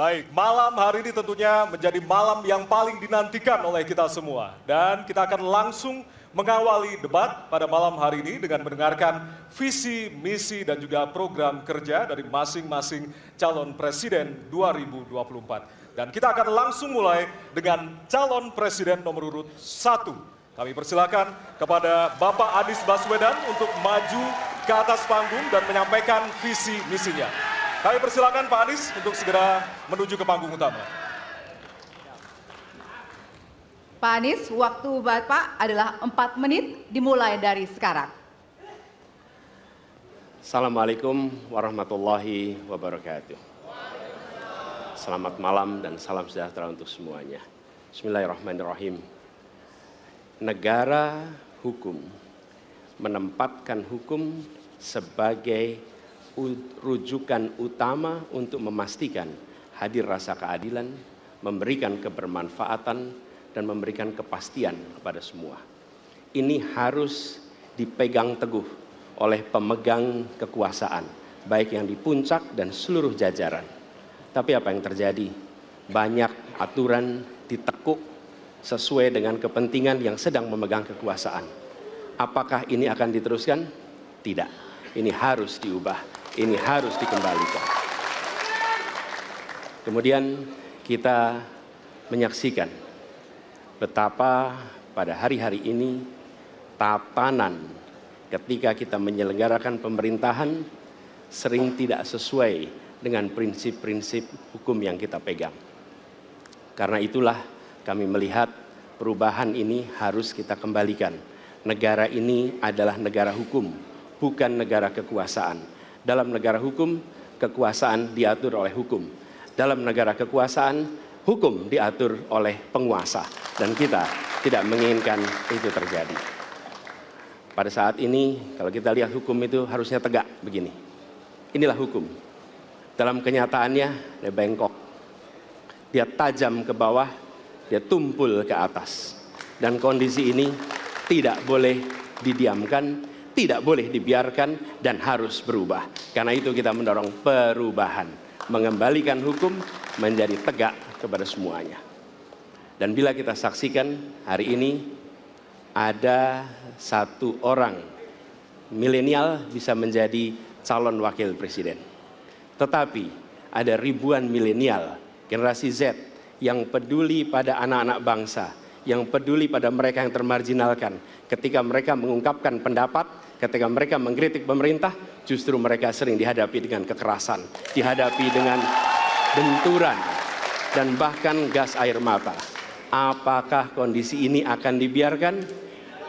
Baik, malam hari ini tentunya menjadi malam yang paling dinantikan oleh kita semua. Dan kita akan langsung mengawali debat pada malam hari ini dengan mendengarkan visi, misi, dan juga program kerja dari masing-masing calon presiden 2024. Dan kita akan langsung mulai dengan calon presiden nomor urut 1. Kami persilakan kepada Bapak Anies Baswedan untuk maju ke atas panggung dan menyampaikan visi misinya. Kami persilakan Pak Anies untuk segera menuju ke panggung utama. Pak Anies, waktu Bapak adalah 4 menit dimulai dari sekarang. Assalamualaikum warahmatullahi wabarakatuh. Selamat malam dan salam sejahtera untuk semuanya. Bismillahirrahmanirrahim. Negara hukum menempatkan hukum sebagai rujukan utama untuk memastikan hadir rasa keadilan, memberikan kebermanfaatan, dan memberikan kepastian kepada semua. Ini harus dipegang teguh oleh pemegang kekuasaan, baik yang di puncak dan seluruh jajaran. Tapi apa yang terjadi? Banyak aturan ditekuk sesuai dengan kepentingan yang sedang memegang kekuasaan. Apakah ini akan diteruskan? Tidak. Ini harus diubah. Ini harus dikembalikan. Kemudian kita menyaksikan betapa pada hari-hari ini tatanan ketika kita menyelenggarakan pemerintahan sering tidak sesuai dengan prinsip-prinsip hukum yang kita pegang. Karena itulah kami melihat perubahan ini harus kita kembalikan. Negara ini adalah negara hukum, bukan negara kekuasaan. Dalam negara hukum, kekuasaan diatur oleh hukum. Dalam negara kekuasaan, hukum diatur oleh penguasa. Dan kita tidak menginginkan itu terjadi. Pada saat ini, kalau kita lihat hukum itu harusnya tegak begini. Inilah hukum. Dalam kenyataannya, dia bengkok. Dia tajam ke bawah, dia tumpul ke atas. Dan kondisi ini tidak boleh didiamkan, tidak boleh dibiarkan, dan harus berubah. Karena itu kita mendorong perubahan, mengembalikan hukum menjadi tegak kepada semuanya. Dan bila kita saksikan hari ini ada satu orang milenial bisa menjadi calon wakil presiden. Tetapi ada ribuan milenial, generasi Z yang peduli pada anak-anak bangsa, yang peduli pada mereka yang termarginalkan. Ketika mereka mengungkapkan pendapat, ketika mereka mengkritik pemerintah, justru mereka sering dihadapi dengan kekerasan, dihadapi dengan benturan, dan bahkan gas air mata. Apakah kondisi ini akan dibiarkan?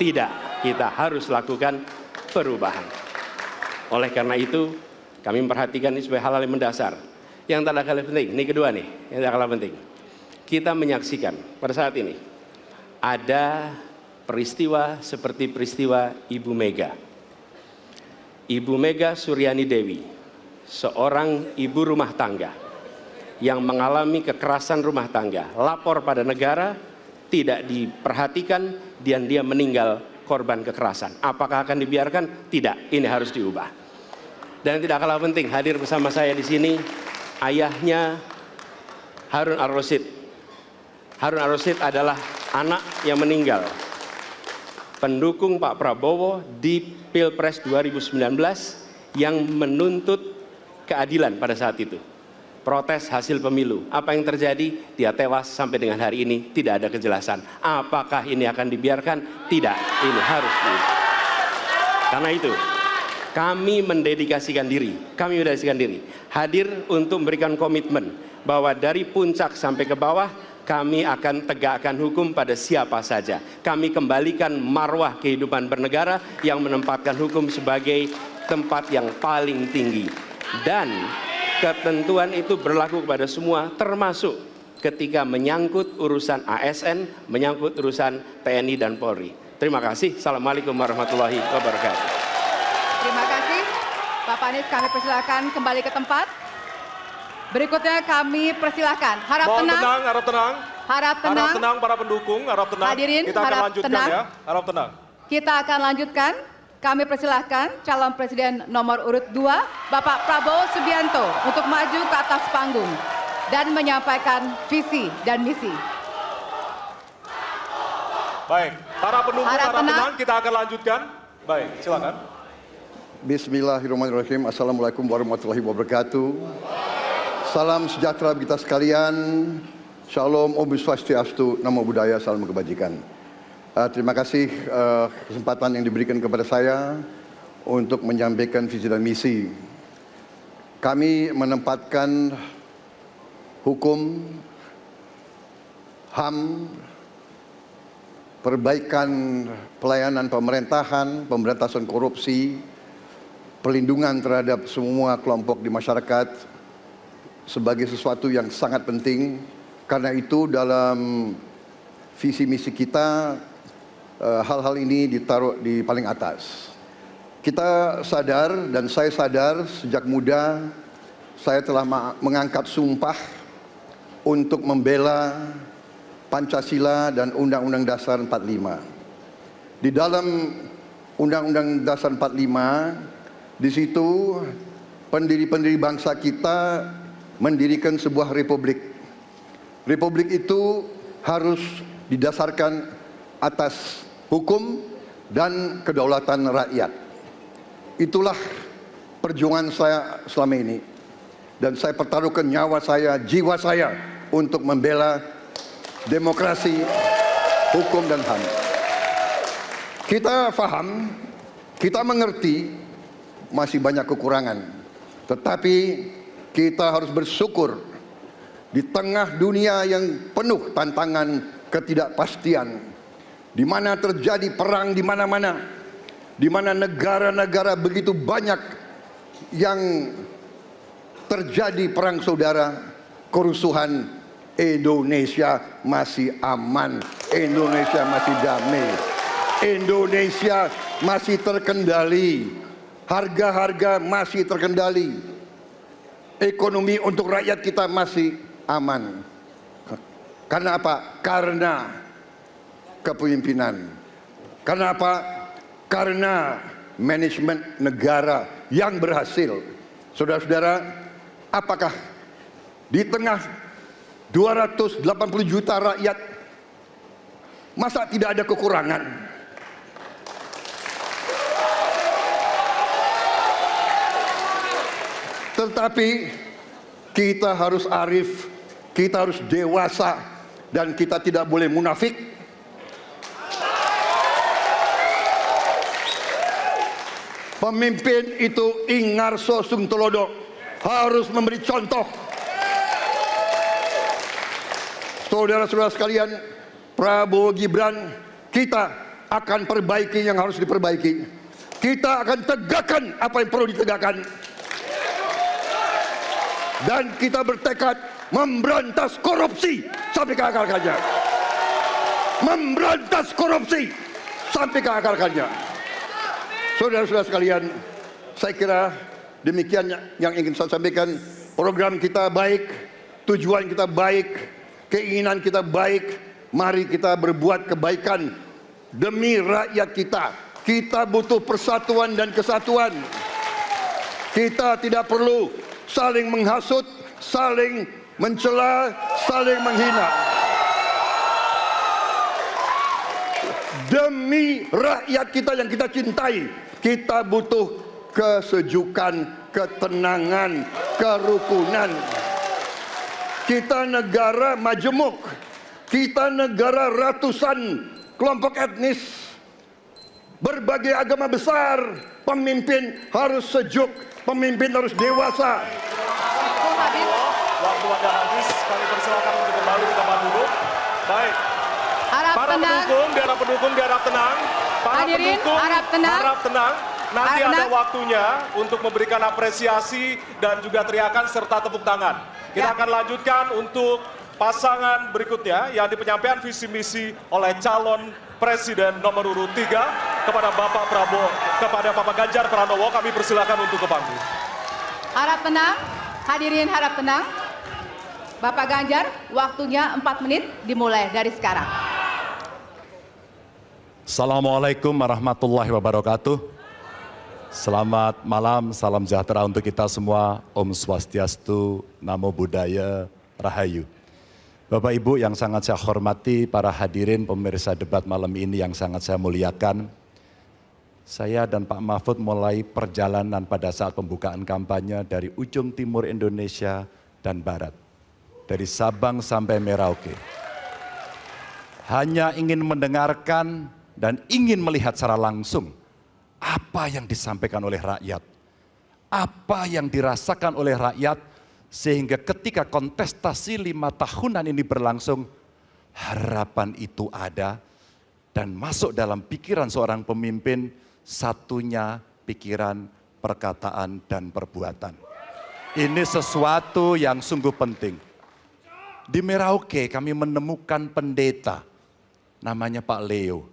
Tidak, kita harus lakukan perubahan. Oleh karena itu, kami memperhatikan ini sebagai hal-hal yang mendasar. Yang tak kalah penting, ini kedua nih, yang tak kalah penting. Kita menyaksikan pada saat ini, ada peristiwa seperti peristiwa Ibu Mega. Ibu Mega Suryani Dewi, seorang ibu rumah tangga yang mengalami kekerasan rumah tangga, lapor pada negara, tidak diperhatikan, dan dia meninggal korban kekerasan. Apakah akan dibiarkan? Tidak, ini harus diubah. Dan tidak kalah penting, hadir bersama saya di sini, ayahnya Harun Ar-Rasyid. Harun Ar-Rasyid adalah anak yang meninggal, pendukung Pak Prabowo di Pilpres 2019 yang menuntut keadilan pada saat itu. Protes hasil pemilu. Apa yang terjadi? Dia tewas sampai dengan hari ini tidak ada kejelasan. Apakah ini akan dibiarkan? Tidak, ini harus diubah. Karena itu, kami mendedikasikan diri, hadir untuk memberikan komitmen bahwa dari puncak sampai ke bawah, kami akan tegakkan hukum pada siapa saja. Kami kembalikan marwah kehidupan bernegara yang menempatkan hukum sebagai tempat yang paling tinggi. Dan ketentuan itu berlaku kepada semua, termasuk ketika menyangkut urusan ASN, menyangkut urusan TNI dan Polri. Terima kasih. Assalamualaikum warahmatullahi wabarakatuh. Terima kasih. Bapak Anies, kami persilakan kembali ke tempat. Berikutnya kami persilakan. Harap tenang. Harap tenang. Harap tenang. Harap tenang para pendukung, harap tenang. Hadirin, kita akan harap lanjutkan tenang. ya. Harap tenang. Kita akan lanjutkan. Kami persilahkan calon presiden nomor urut 2, Bapak Prabowo Subianto, untuk maju ke atas panggung. dan menyampaikan visi dan misi. Baik, para penunggu Harap harap tenang. tenang, kita akan lanjutkan. Baik, silakan. Bismillahirrahmanirrahim. Assalamualaikum warahmatullahi wabarakatuh. Salam sejahtera kita sekalian. Shalom, Om Swastiastu, Namo Buddhaya, salam kebajikan. Terima kasih kesempatan yang diberikan kepada saya untuk menyampaikan visi dan misi. Kami menempatkan hukum, HAM, perbaikan pelayanan pemerintahan, pemberantasan korupsi, perlindungan terhadap semua kelompok di masyarakat sebagai sesuatu yang sangat penting. Karena itu dalam visi misi kita hal-hal ini ditaruh di paling atas. Kita sadar dan saya sadar sejak muda saya telah mengangkat sumpah untuk membela Pancasila dan Undang-Undang Dasar 45. Di dalam Undang-Undang Dasar 45, di situ pendiri-pendiri bangsa kita mendirikan sebuah republik. Republik itu harus didasarkan atas hukum dan kedaulatan rakyat. Itulah perjuangan saya selama ini. Dan saya pertaruhkan nyawa saya, jiwa saya untuk membela demokrasi, hukum dan HAM. Kita paham, kita mengerti masih banyak kekurangan. Tetapi kita harus bersyukur di tengah dunia yang penuh tantangan ketidakpastian, di mana terjadi perang di mana-mana, di mana negara-negara begitu banyak yang terjadi perang saudara, kerusuhan. Indonesia masih aman, Indonesia masih damai, Indonesia masih terkendali, harga-harga masih terkendali, ekonomi untuk rakyat kita masih aman. Karena apa? Karena kepemimpinan. Karena apa? Karena manajemen negara yang berhasil. Saudara-saudara, apakah di tengah 280 juta rakyat, masa tidak ada kekurangan? Tetapi kita harus arif, kita harus dewasa, dan kita tidak boleh munafik. Pemimpin itu ingarso sung telodo, harus memberi contoh. Saudara-saudara sekalian, Prabowo Gibran, kita akan perbaiki yang harus diperbaiki. Kita akan tegakkan apa yang perlu ditegakkan. Dan kita bertekad memberantas korupsi sampai ke akar-akarnya. Memberantas korupsi sampai ke akar-akarnya. Saudara-saudara sekalian, saya kira demikian yang ingin saya sampaikan. Program kita baik, tujuan kita baik, keinginan kita baik. Mari kita berbuat kebaikan demi rakyat kita. Kita butuh persatuan dan kesatuan. Kita tidak perlu saling menghasut, saling mencela, saling menghina. Demi rakyat kita yang kita cintai, kita butuh kesejukan, ketenangan, kerukunan. Kita negara majemuk, kita negara ratusan kelompok etnis, berbagai agama besar. Pemimpin harus sejuk, pemimpin harus dewasa. Waktu Anda habis, kami persilakan untuk kembali ke tempat duduk. Baik. Para pendukung diharap tenang. Para Hadirin, pendukung harap tenang. Nanti Harap ada tenang. waktunya untuk memberikan apresiasi dan juga teriakan serta tepuk tangan. Kita akan lanjutkan untuk pasangan berikutnya yang di penyampaian visi misi oleh calon presiden nomor urut 3 kepada Bapak Prabowo, kepada Bapak Ganjar Pranowo. Kami persilakan untuk ke panggung. Harap tenang, hadirin harap tenang. Bapak Ganjar, waktunya 4 menit dimulai dari sekarang. Assalamualaikum warahmatullahi wabarakatuh. Selamat malam, salam sejahtera untuk kita semua. Om Swastiastu, Namo Buddhaya, Rahayu. Bapak Ibu yang sangat saya hormati, para hadirin pemirsa debat malam ini yang sangat saya muliakan. Saya dan Pak Mahfud mulai perjalanan pada saat pembukaan kampanye dari ujung timur Indonesia dan barat. Dari Sabang sampai Merauke. Hanya ingin mendengarkan dan ingin melihat secara langsung apa yang disampaikan oleh rakyat. Apa yang dirasakan oleh rakyat sehingga ketika kontestasi 5 tahunan ini berlangsung, harapan itu ada dan masuk dalam pikiran seorang pemimpin, satunya pikiran, perkataan, dan perbuatan. Ini sesuatu yang sungguh penting. Di Merauke kami menemukan pendeta, namanya Pak Leo.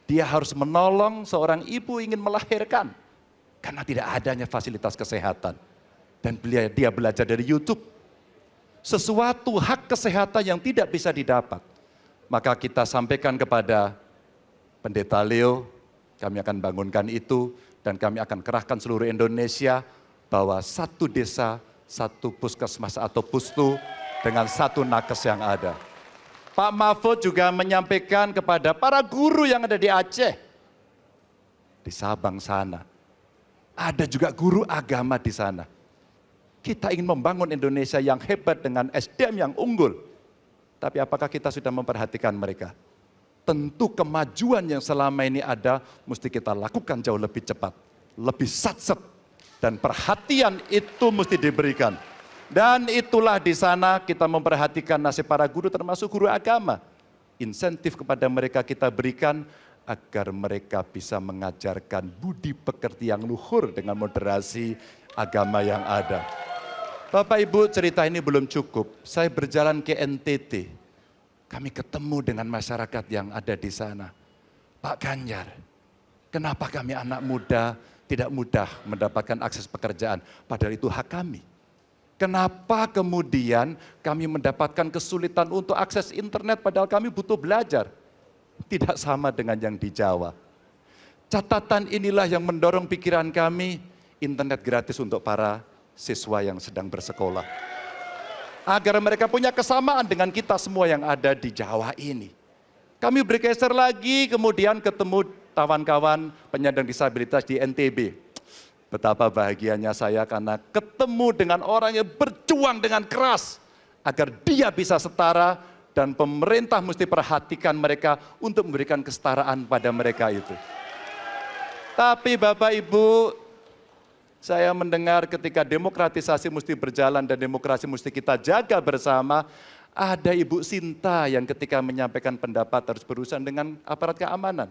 Dia harus menolong seorang ibu ingin melahirkan, karena tidak adanya fasilitas kesehatan. Dan dia belajar dari YouTube. Sesuatu hak kesehatan yang tidak bisa didapat. Maka kita sampaikan kepada Pendeta Leo, kami akan bangunkan itu, dan kami akan kerahkan seluruh Indonesia, bahwa satu desa, satu puskesmas atau pustu, dengan satu nakes yang ada. Pak Mahfud juga menyampaikan kepada para guru yang ada di Aceh, di Sabang sana. Ada juga guru agama di sana. Kita ingin membangun Indonesia yang hebat dengan SDM yang unggul. Tapi apakah kita sudah memperhatikan mereka? Tentu kemajuan yang selama ini ada mesti kita lakukan jauh lebih cepat, lebih satset, dan perhatian itu mesti diberikan. Dan itulah di sana kita memperhatikan nasib para guru termasuk guru agama. Insentif kepada mereka kita berikan agar mereka bisa mengajarkan budi pekerti yang luhur dengan moderasi agama yang ada. Bapak Ibu, cerita ini belum cukup. Saya berjalan ke NTT. Kami ketemu dengan masyarakat yang ada di sana. Pak Ganjar, kenapa kami anak muda tidak mudah mendapatkan akses pekerjaan? Padahal itu hak kami. Kenapa kemudian kami mendapatkan kesulitan untuk akses internet padahal kami butuh belajar? Tidak sama dengan yang di Jawa. Catatan inilah yang mendorong pikiran kami, internet gratis untuk para siswa yang sedang bersekolah. Agar mereka punya kesamaan dengan kita semua yang ada di Jawa ini. Kami bergeser lagi, kemudian ketemu kawan-kawan penyandang disabilitas di NTB. Betapa bahagianya saya karena ketemu dengan orang yang berjuang dengan keras agar dia bisa setara, dan pemerintah mesti perhatikan mereka untuk memberikan kesetaraan pada mereka itu. Tapi Bapak Ibu, saya mendengar ketika demokratisasi mesti berjalan dan demokrasi mesti kita jaga bersama, ada Ibu Sinta yang ketika menyampaikan pendapat harus berurusan dengan aparat keamanan.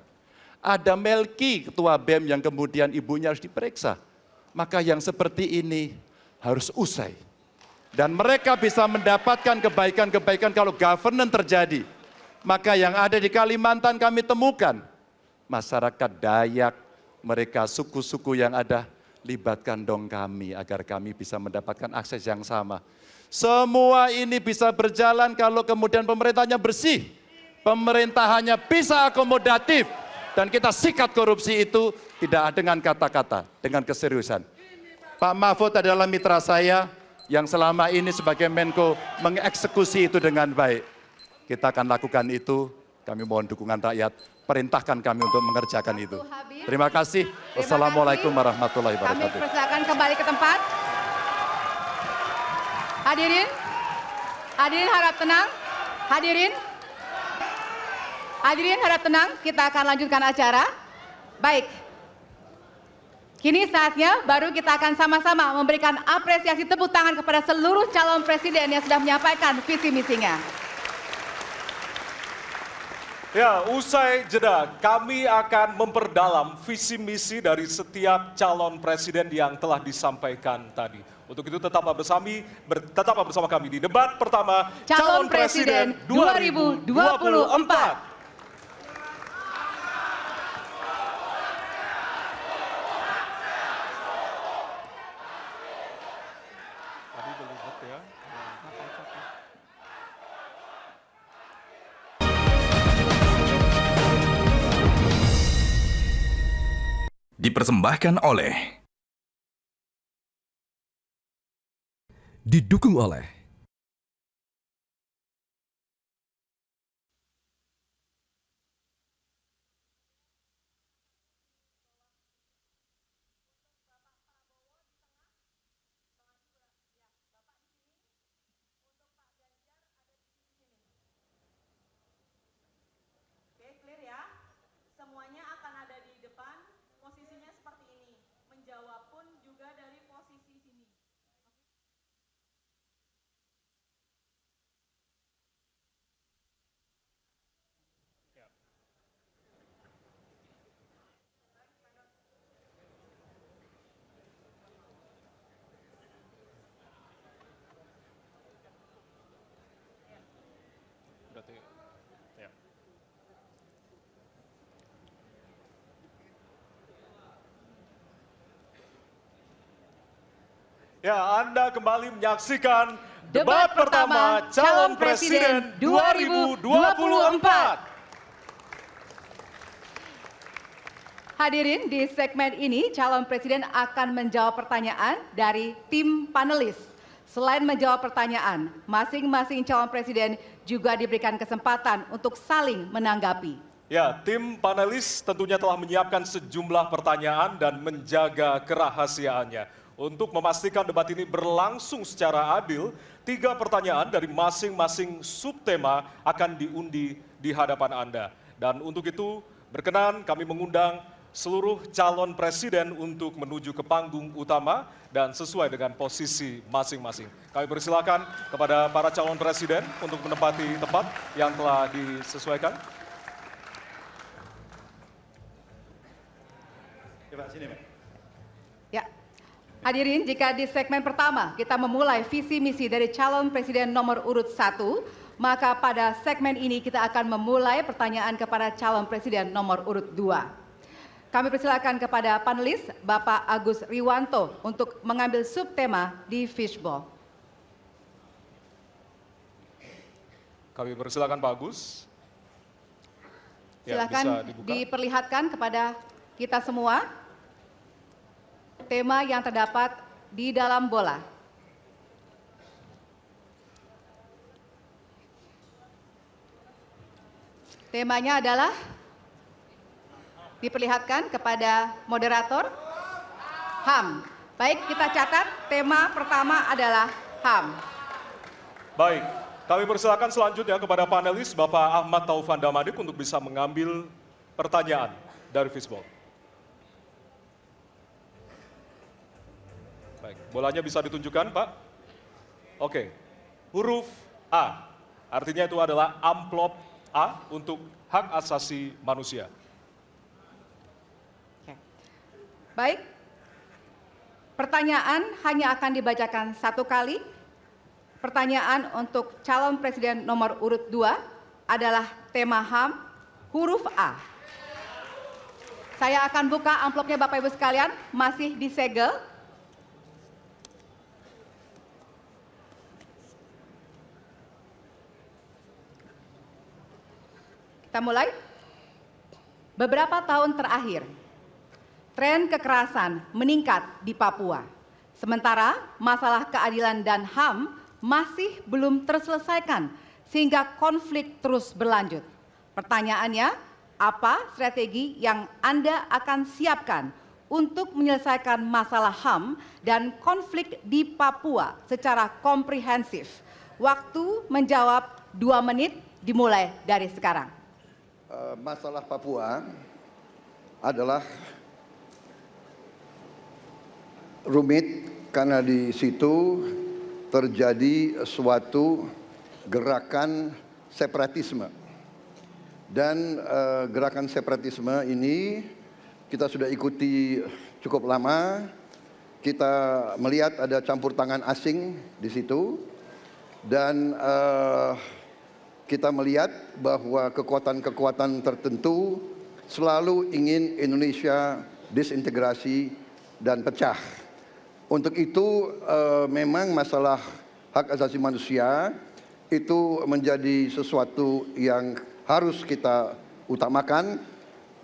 Ada Melki, Ketua BEM yang kemudian ibunya harus diperiksa. Maka yang seperti ini harus usai. Dan mereka bisa mendapatkan kebaikan-kebaikan kalau governance terjadi. Maka yang ada di Kalimantan kami temukan. Masyarakat Dayak, mereka suku-suku yang ada, libatkan dong kami agar kami bisa mendapatkan akses yang sama. Semua ini bisa berjalan kalau kemudian pemerintahnya bersih. Pemerintahannya bisa akomodatif. Dan kita sikat korupsi itu tidak dengan kata-kata, dengan keseriusan. Pak Mahfud adalah mitra saya yang selama ini sebagai Menko mengeksekusi itu dengan baik. Kita akan lakukan itu, kami mohon dukungan rakyat, perintahkan kami untuk mengerjakan itu. Terima kasih. Wassalamualaikum warahmatullahi wabarakatuh. Kami persilakan kembali ke tempat. Hadirin harap tenang. Hadirin harap tenang, kita akan lanjutkan acara. Baik. Kini saatnya baru kita akan sama-sama memberikan apresiasi tepuk tangan kepada seluruh calon presiden yang sudah menyampaikan visi misinya. Ya, usai jeda, kami akan memperdalam visi misi dari setiap calon presiden yang telah disampaikan tadi. Untuk itu tetaplah bersama kami di debat pertama Calon Presiden 2024. Dipersembahkan oleh, didukung oleh Ya, Anda kembali menyaksikan Debat pertama Calon Presiden 2024. Hadirin, di segmen ini calon presiden akan menjawab pertanyaan dari tim panelis. Selain menjawab pertanyaan, masing-masing calon presiden juga diberikan kesempatan untuk saling menanggapi. Ya, tim panelis tentunya telah menyiapkan sejumlah pertanyaan dan menjaga kerahasiaannya. Untuk memastikan debat ini berlangsung secara adil, 3 pertanyaan dari masing-masing subtema akan diundi di hadapan Anda. Dan untuk itu, berkenan kami mengundang seluruh calon presiden untuk menuju ke panggung utama dan sesuai dengan posisi masing-masing. Kami persilakan kepada para calon presiden untuk menempati tempat yang telah disesuaikan. Ya, hadirin, jika di segmen pertama kita memulai visi misi dari calon presiden nomor urut 1, maka pada segmen ini kita akan memulai pertanyaan kepada calon presiden nomor urut 2. Kami persilakan kepada panelis Bapak Agus Riwanto untuk mengambil subtema di fishbowl. Kami persilakan Pak Agus. Ya, Silakan bisa dibuka. diperlihatkan kepada kita semua tema yang terdapat di dalam bola. Temanya adalah, diperlihatkan kepada moderator, HAM. Baik, kita catat tema pertama adalah HAM. Baik, kami persilakan selanjutnya kepada panelis Bapak Ahmad Taufan Damadik untuk bisa mengambil pertanyaan dari fishbowl. Baik, bolanya bisa ditunjukkan, Pak. Oke, huruf A, artinya itu adalah amplop A untuk hak asasi manusia. Baik, pertanyaan hanya akan dibacakan 1 kali. Pertanyaan untuk calon presiden nomor urut 2 adalah tema HAM, huruf A. Saya akan buka amplopnya Bapak Ibu sekalian, masih disegel. Kita mulai. Beberapa tahun terakhir, tren kekerasan meningkat di Papua. Sementara masalah keadilan dan HAM masih belum terselesaikan sehingga konflik terus berlanjut. Pertanyaannya, apa strategi yang Anda akan siapkan untuk menyelesaikan masalah HAM dan konflik di Papua secara komprehensif? Waktu menjawab 2 menit dimulai dari sekarang. Masalah Papua adalah rumit karena di situ terjadi suatu gerakan separatisme. Dan gerakan separatisme ini kita sudah ikuti cukup lama. Kita melihat ada campur tangan asing di situ. Dan kita melihat bahwa kekuatan-kekuatan tertentu selalu ingin Indonesia disintegrasi dan pecah. Untuk itu memang masalah hak asasi manusia itu menjadi sesuatu yang harus kita utamakan,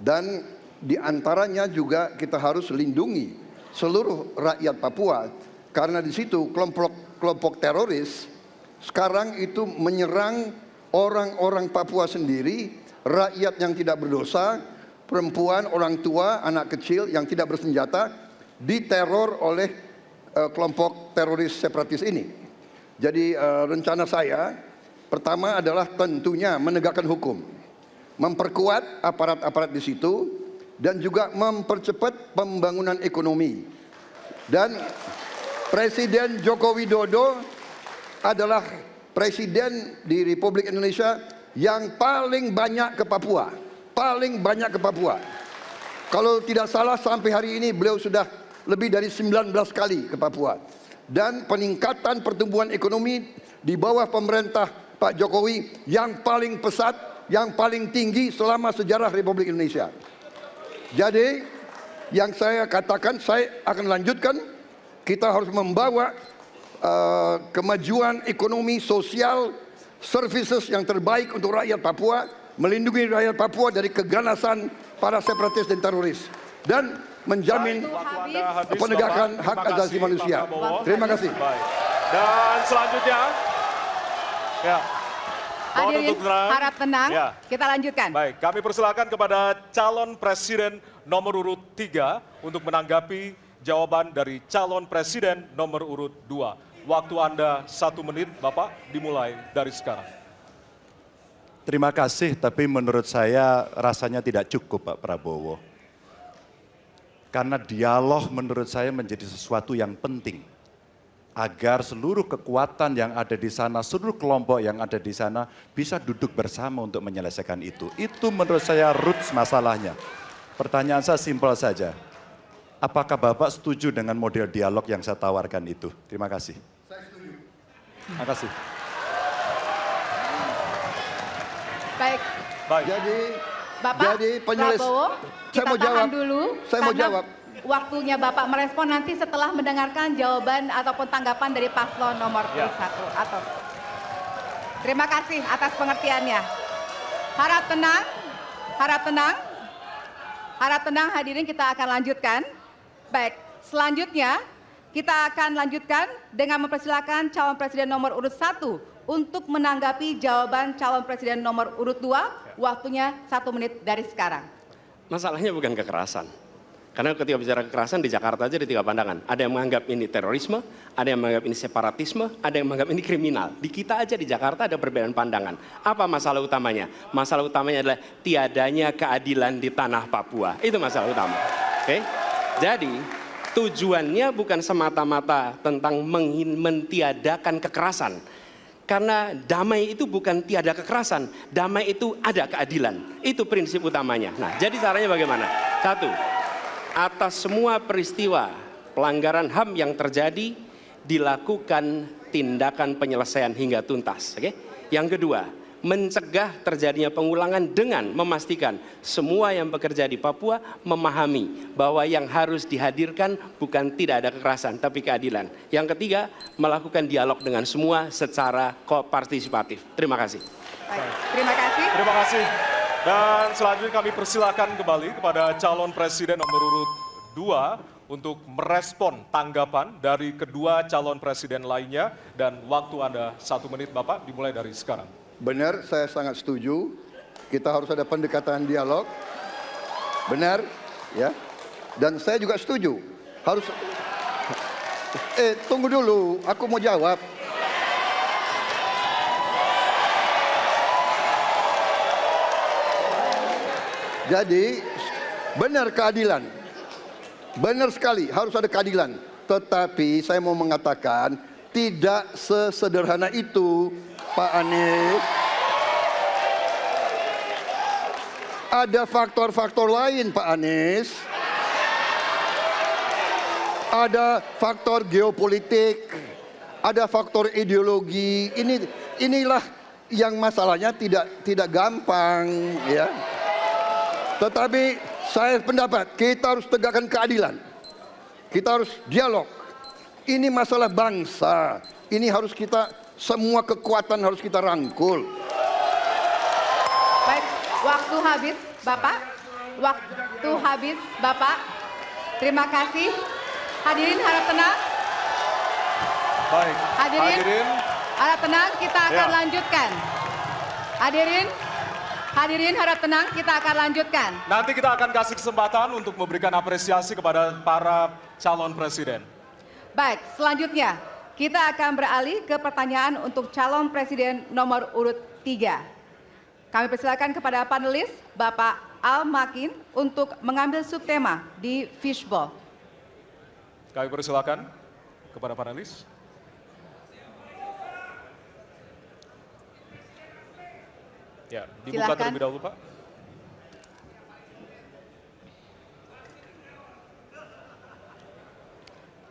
dan diantaranya juga kita harus lindungi seluruh rakyat Papua, karena di situ kelompok teroris sekarang itu menyerang orang-orang Papua sendiri, rakyat yang tidak berdosa, perempuan, orang tua, anak kecil yang tidak bersenjata, diteror oleh kelompok teroris separatis ini. Jadi rencana saya pertama adalah tentunya menegakkan hukum, memperkuat aparat-aparat di situ, dan juga mempercepat pembangunan ekonomi. Dan Presiden Joko Widodo adalah Presiden di Republik Indonesia yang paling banyak ke Papua. Paling banyak ke Papua. Kalau tidak salah sampai hari ini beliau sudah lebih dari 19 kali ke Papua. Dan peningkatan pertumbuhan ekonomi di bawah pemerintah Pak Jokowi yang paling pesat, yang paling tinggi selama sejarah Republik Indonesia. Jadi yang saya katakan, saya akan lanjutkan kita harus membawa kemajuan ekonomi, sosial, services yang terbaik untuk rakyat Papua, melindungi rakyat Papua dari keganasan para separatis dan teroris, dan menjamin penegakan hak asasi manusia. Terima kasih. Baik. Dan selanjutnya, ya. Mohon Hadirin untuk tenang. harap tenang, Ya. kita lanjutkan. Baik, kami persilakan kepada calon presiden nomor urut 3 untuk menanggapi jawaban dari calon presiden nomor urut 2. Waktu Anda 1 menit, Bapak, dimulai dari sekarang. Terima kasih, tapi menurut saya rasanya tidak cukup Pak Prabowo. Karena dialog menurut saya menjadi sesuatu yang penting. Agar seluruh kekuatan yang ada di sana, seluruh kelompok yang ada di sana bisa duduk bersama untuk menyelesaikan itu. Itu menurut saya roots masalahnya. Pertanyaan saya simpel saja. Apakah Bapak setuju dengan model dialog yang saya tawarkan itu? Terima kasih. Saya setuju. Terima kasih. Baik, Baik. Bapak Jadi Prabowo, kita saya mau tahan jawab. dulu. Saya mau karena jawab. Waktunya Bapak merespon nanti setelah mendengarkan jawaban ataupun tanggapan dari paslon nomor Ya. 1. Atau terima kasih atas pengertiannya. Harap tenang, harap tenang, harap tenang hadirin, kita akan lanjutkan. Baik, selanjutnya kita akan lanjutkan dengan mempersilakan calon presiden nomor urut 1 untuk menanggapi jawaban calon presiden nomor urut 2. Waktunya 1 menit dari sekarang. Masalahnya bukan kekerasan. Karena ketika bicara kekerasan di Jakarta aja ada 3 pandangan. Ada yang menganggap ini terorisme, ada yang menganggap ini separatisme, ada yang menganggap ini kriminal. Di kita aja di Jakarta ada perbedaan pandangan. Apa masalah utamanya? Masalah utamanya adalah tiadanya keadilan di tanah Papua. Itu masalah utama. Oke? Jadi tujuannya bukan semata-mata tentang mentiadakan kekerasan. Karena damai itu bukan tiada kekerasan, damai itu ada keadilan. Itu prinsip utamanya. Nah, jadi caranya bagaimana? 1, atas semua peristiwa pelanggaran HAM yang terjadi, dilakukan tindakan penyelesaian hingga tuntas. Oke? Yang kedua, mencegah terjadinya pengulangan dengan memastikan semua yang bekerja di Papua memahami bahwa yang harus dihadirkan bukan tidak ada kekerasan, tapi keadilan. Yang ketiga, melakukan dialog dengan semua secara partisipatif. Terima kasih. Baik, terima kasih. Terima kasih. Dan selanjutnya kami persilakan kembali kepada calon presiden nomor urut 2 untuk merespon tanggapan dari kedua calon presiden lainnya. Dan waktu Anda 1 menit, Bapak, dimulai dari sekarang. Benar, saya sangat setuju. Kita harus ada pendekatan dialog. Benar, ya. Dan saya juga setuju. Harus. Tunggu dulu, aku mau jawab. Jadi, benar keadilan. Benar sekali, harus ada keadilan. Tetapi saya mau mengatakan, tidak sesederhana itu, Pak Anies. Ada faktor-faktor lain, Pak Anies. Ada faktor geopolitik, ada faktor ideologi. Inilah yang masalahnya tidak gampang, ya. Tetapi saya pendapat kita harus tegakkan keadilan. Kita harus dialog. Ini masalah bangsa. Ini harus kita, semua kekuatan harus kita rangkul. Baik, waktu habis, Bapak. Waktu habis, Bapak. Terima kasih. Hadirin harap tenang. Baik, Hadirin harap tenang, kita akan Ya. lanjutkan. Hadirin harap tenang, kita akan lanjutkan. nanti kita akan kasih kesempatan untuk memberikan apresiasi kepada para calon presiden. Baik, selanjutnya kita akan beralih ke pertanyaan untuk calon presiden nomor urut 3. Kami persilakan kepada panelis Bapak Al Makin untuk mengambil subtema di fishbowl. Kami persilakan kepada panelis. Ya, dibuka Silakan. terlebih dahulu, Pak.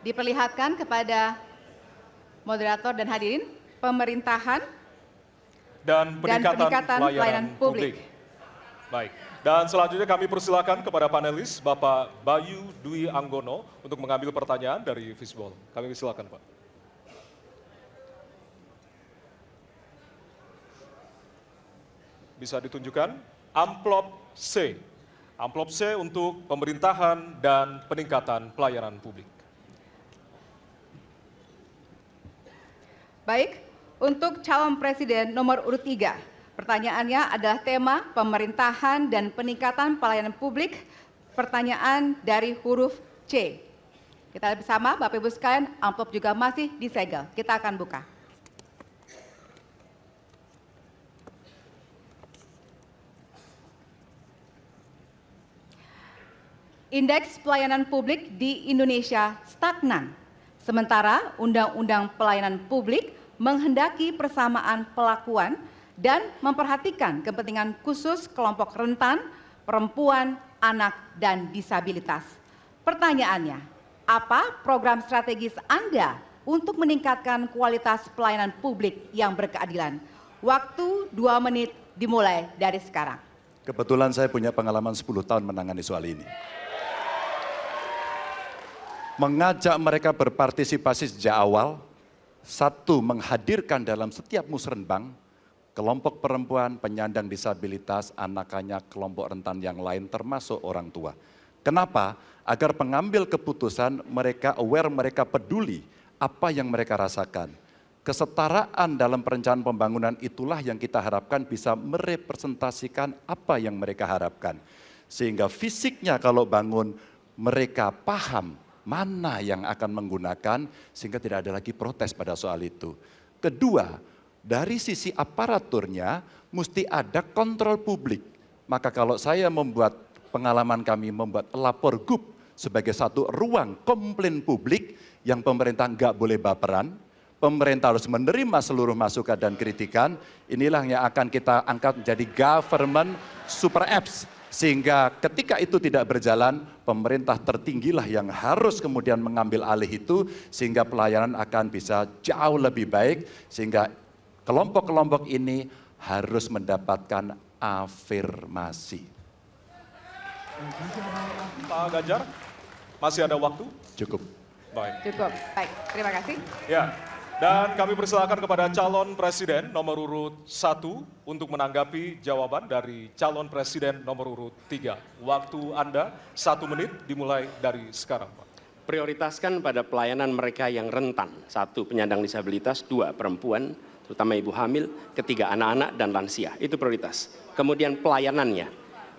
Diperlihatkan kepada moderator dan hadirin pemerintahan Dan peningkatan peningkatan pelayanan pelayanan publik. publik. Baik. Dan selanjutnya kami persilakan kepada panelis Bapak Bayu Dwi Anggono untuk mengambil pertanyaan dari Fishball. Kami silakan Pak. Bisa ditunjukkan amplop C. Amplop C untuk pemerintahan dan peningkatan pelayanan publik. Baik, untuk calon presiden nomor urut 3. Pertanyaannya adalah tema pemerintahan dan peningkatan pelayanan publik. Pertanyaan dari huruf C. Kita lihat bersama, Bapak Ibu sekalian, amplop juga masih disegel. Kita akan buka. Indeks pelayanan publik di Indonesia stagnan. Sementara Undang-Undang Pelayanan Publik menghendaki persamaan pelakuan dan memperhatikan kepentingan khusus kelompok rentan, perempuan, anak, dan disabilitas. Pertanyaannya, apa program strategis Anda untuk meningkatkan kualitas pelayanan publik yang berkeadilan? Waktu 2 menit dimulai dari sekarang. Kebetulan saya punya pengalaman 10 tahun menangani soal ini. Mengajak mereka berpartisipasi sejak awal, satu, menghadirkan dalam setiap musrenbang kelompok perempuan, penyandang disabilitas, anak-anak, kelompok rentan yang lain termasuk orang tua. Kenapa? Agar pengambil keputusan mereka aware, mereka peduli apa yang mereka rasakan. Kesetaraan dalam perencanaan pembangunan itulah yang kita harapkan bisa merepresentasikan apa yang mereka harapkan. Sehingga fisiknya kalau bangun mereka paham mana yang akan menggunakan sehingga tidak ada lagi protes pada soal itu. Kedua, dari sisi aparaturnya mesti ada kontrol publik. Maka kalau saya membuat pengalaman kami membuat lapor GUP sebagai satu ruang komplain publik yang pemerintah nggak boleh baperan, pemerintah harus menerima seluruh masukan dan kritikan, inilah yang akan kita angkat menjadi government super apps. Sehingga ketika itu tidak berjalan, pemerintah tertinggilah yang harus kemudian mengambil alih itu, sehingga pelayanan akan bisa jauh lebih baik, sehingga kelompok-kelompok ini harus mendapatkan afirmasi. Pak Ganjar, masih ada waktu? Cukup. Baik. Cukup, baik, terima kasih. Ya, dan kami persilakan kepada calon presiden nomor urut 1 untuk menanggapi jawaban dari calon presiden nomor urut 3. Waktu Anda 1 menit dimulai dari sekarang, Pak. Prioritaskan pada pelayanan mereka yang rentan. 1, penyandang disabilitas. 2, perempuan, terutama ibu hamil. 3, anak-anak dan lansia. Itu prioritas. Kemudian pelayanannya.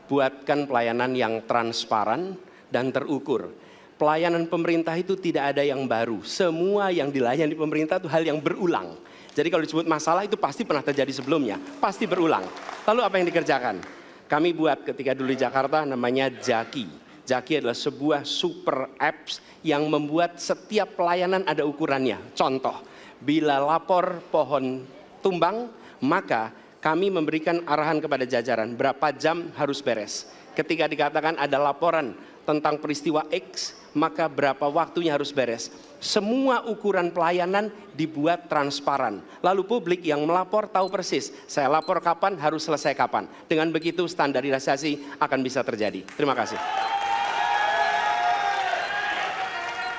Buatkan pelayanan yang transparan dan terukur. Pelayanan pemerintah itu tidak ada yang baru. Semua yang dilayani pemerintah itu hal yang berulang. Jadi kalau disebut masalah itu pasti pernah terjadi sebelumnya. Pasti berulang. Lalu apa yang dikerjakan? Kami buat ketika dulu di Jakarta namanya Jaki. Jaki adalah sebuah super apps yang membuat setiap pelayanan ada ukurannya. Contoh, bila lapor pohon tumbang, maka kami memberikan arahan kepada jajaran berapa jam harus beres. Ketika dikatakan ada laporan tentang peristiwa X, maka berapa waktunya harus beres. Semua ukuran pelayanan dibuat transparan. Lalu publik yang melapor tahu persis, saya lapor kapan, harus selesai kapan. Dengan begitu standarisasi akan bisa terjadi. Terima kasih.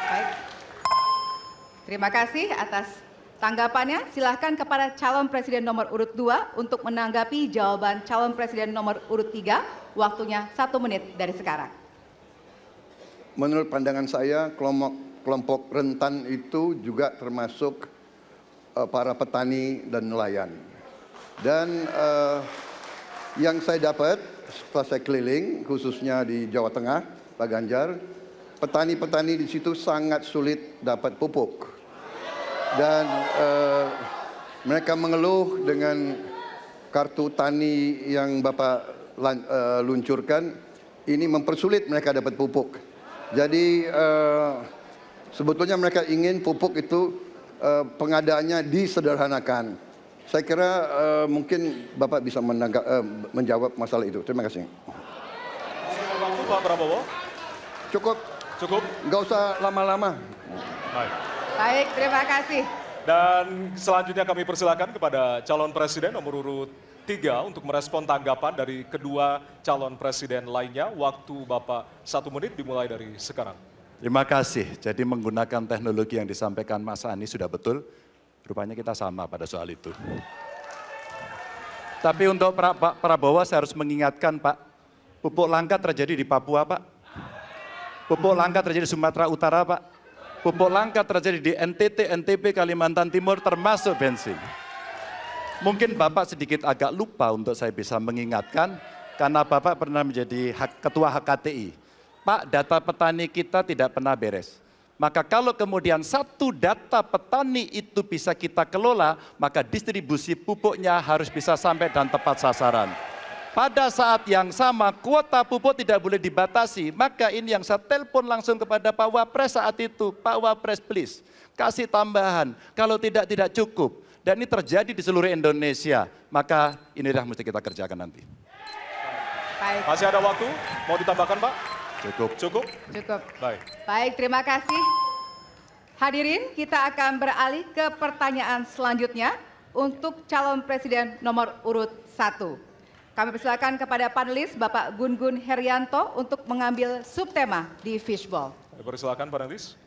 Baik. Terima kasih atas tanggapannya. Silahkan kepada calon presiden nomor urut 2 untuk menanggapi jawaban calon presiden nomor urut 3. Waktunya 1 menit dari sekarang. Menurut pandangan saya, kelompok rentan itu juga termasuk para petani dan nelayan. Dan yang saya dapat setelah saya keliling, khususnya di Jawa Tengah, Pak Ganjar, petani-petani di situ sangat sulit dapat pupuk. Dan mereka mengeluh dengan kartu tani yang Bapak luncurkan, ini mempersulit mereka dapat pupuk. Jadi sebetulnya mereka ingin pupuk itu pengadaannya disederhanakan. Saya kira mungkin Bapak bisa menjawab masalah itu. Terima kasih. Waktu Pak Prabowo. Cukup. Cukup. Nggak usah lama-lama. Baik. Baik, terima kasih. Dan selanjutnya kami persilakan kepada calon presiden nomor urut 3 untuk merespon tanggapan dari kedua calon presiden lainnya. Waktu Bapak 1 menit dimulai dari sekarang. Terima kasih. Jadi menggunakan teknologi yang disampaikan Mas Ani sudah betul. Rupanya kita sama pada soal itu. Tapi untuk Pak Prabowo saya harus mengingatkan Pak, pupuk langka terjadi di Papua Pak. Pupuk langka terjadi di Sumatera Utara Pak. Pupuk langka terjadi di NTT, NTB, Kalimantan Timur termasuk bensin. Mungkin Bapak sedikit agak lupa untuk saya bisa mengingatkan, karena Bapak pernah menjadi ketua HKTI. Pak, data petani kita tidak pernah beres. Maka kalau kemudian satu data petani itu bisa kita kelola, maka distribusi pupuknya harus bisa sampai dan tepat sasaran. Pada saat yang sama, kuota pupuk tidak boleh dibatasi. Maka ini yang saya telepon langsung kepada Pak Wapres saat itu. Pak Wapres please, kasih tambahan. Kalau tidak cukup. Dan ini terjadi di seluruh Indonesia, maka inilah mesti kita kerjakan nanti. Baik. Masih ada waktu? Mau ditambahkan Pak? Cukup. Cukup? Cukup. Baik. Baik, terima kasih. Hadirin, kita akan beralih ke pertanyaan selanjutnya untuk calon presiden nomor urut 1. Kami persilakan kepada panelis Bapak Gun-Gun Herianto untuk mengambil subtema di fishbowl. Persilakan panelis.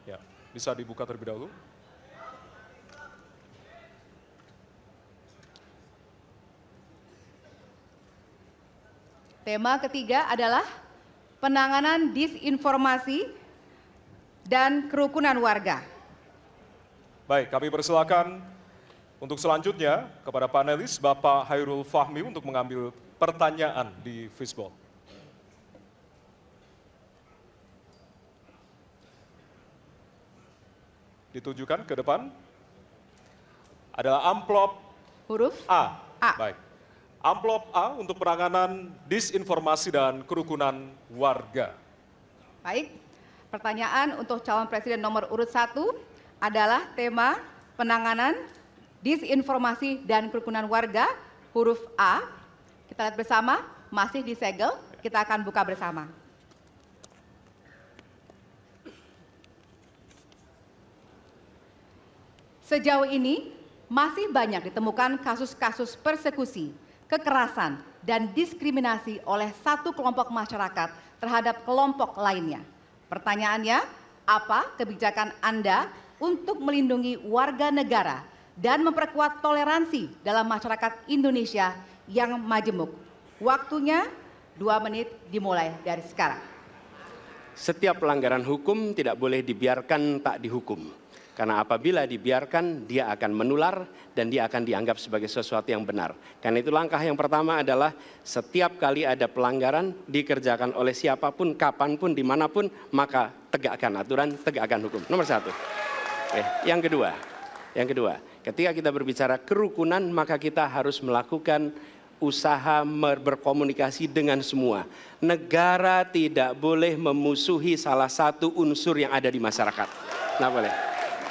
Ya, bisa dibuka terlebih dahulu. Tema ketiga adalah penanganan disinformasi dan kerukunan warga. Baik, kami persilakan untuk selanjutnya kepada panelis Bapak Hairul Fahmi untuk mengambil pertanyaan di fishbowl. Ditujukan ke depan. Adalah amplop Huruf A. A. Baik. Amplop A untuk penanganan disinformasi dan kerukunan warga. Baik, pertanyaan untuk calon presiden nomor urut 1 adalah tema penanganan disinformasi dan kerukunan warga, huruf A. Kita lihat bersama, masih disegel, kita akan buka bersama. Sejauh ini, masih banyak ditemukan kasus-kasus persekusi, kekerasan, dan diskriminasi oleh satu kelompok masyarakat terhadap kelompok lainnya. Pertanyaannya, apa kebijakan Anda untuk melindungi warga negara dan memperkuat toleransi dalam masyarakat Indonesia yang majemuk? Waktunya 2 menit dimulai dari sekarang. Setiap pelanggaran hukum tidak boleh dibiarkan tak dihukum. Karena apabila dibiarkan, dia akan menular dan dia akan dianggap sebagai sesuatu yang benar. Karena itu langkah yang pertama adalah setiap kali ada pelanggaran dikerjakan oleh siapapun, kapanpun, dimanapun, maka tegakkan aturan, tegakkan hukum. Nomor 1. Yang kedua, ketika kita berbicara kerukunan, maka kita harus melakukan usaha berkomunikasi dengan semua. Negara tidak boleh memusuhi salah satu unsur yang ada di masyarakat. Nggak boleh.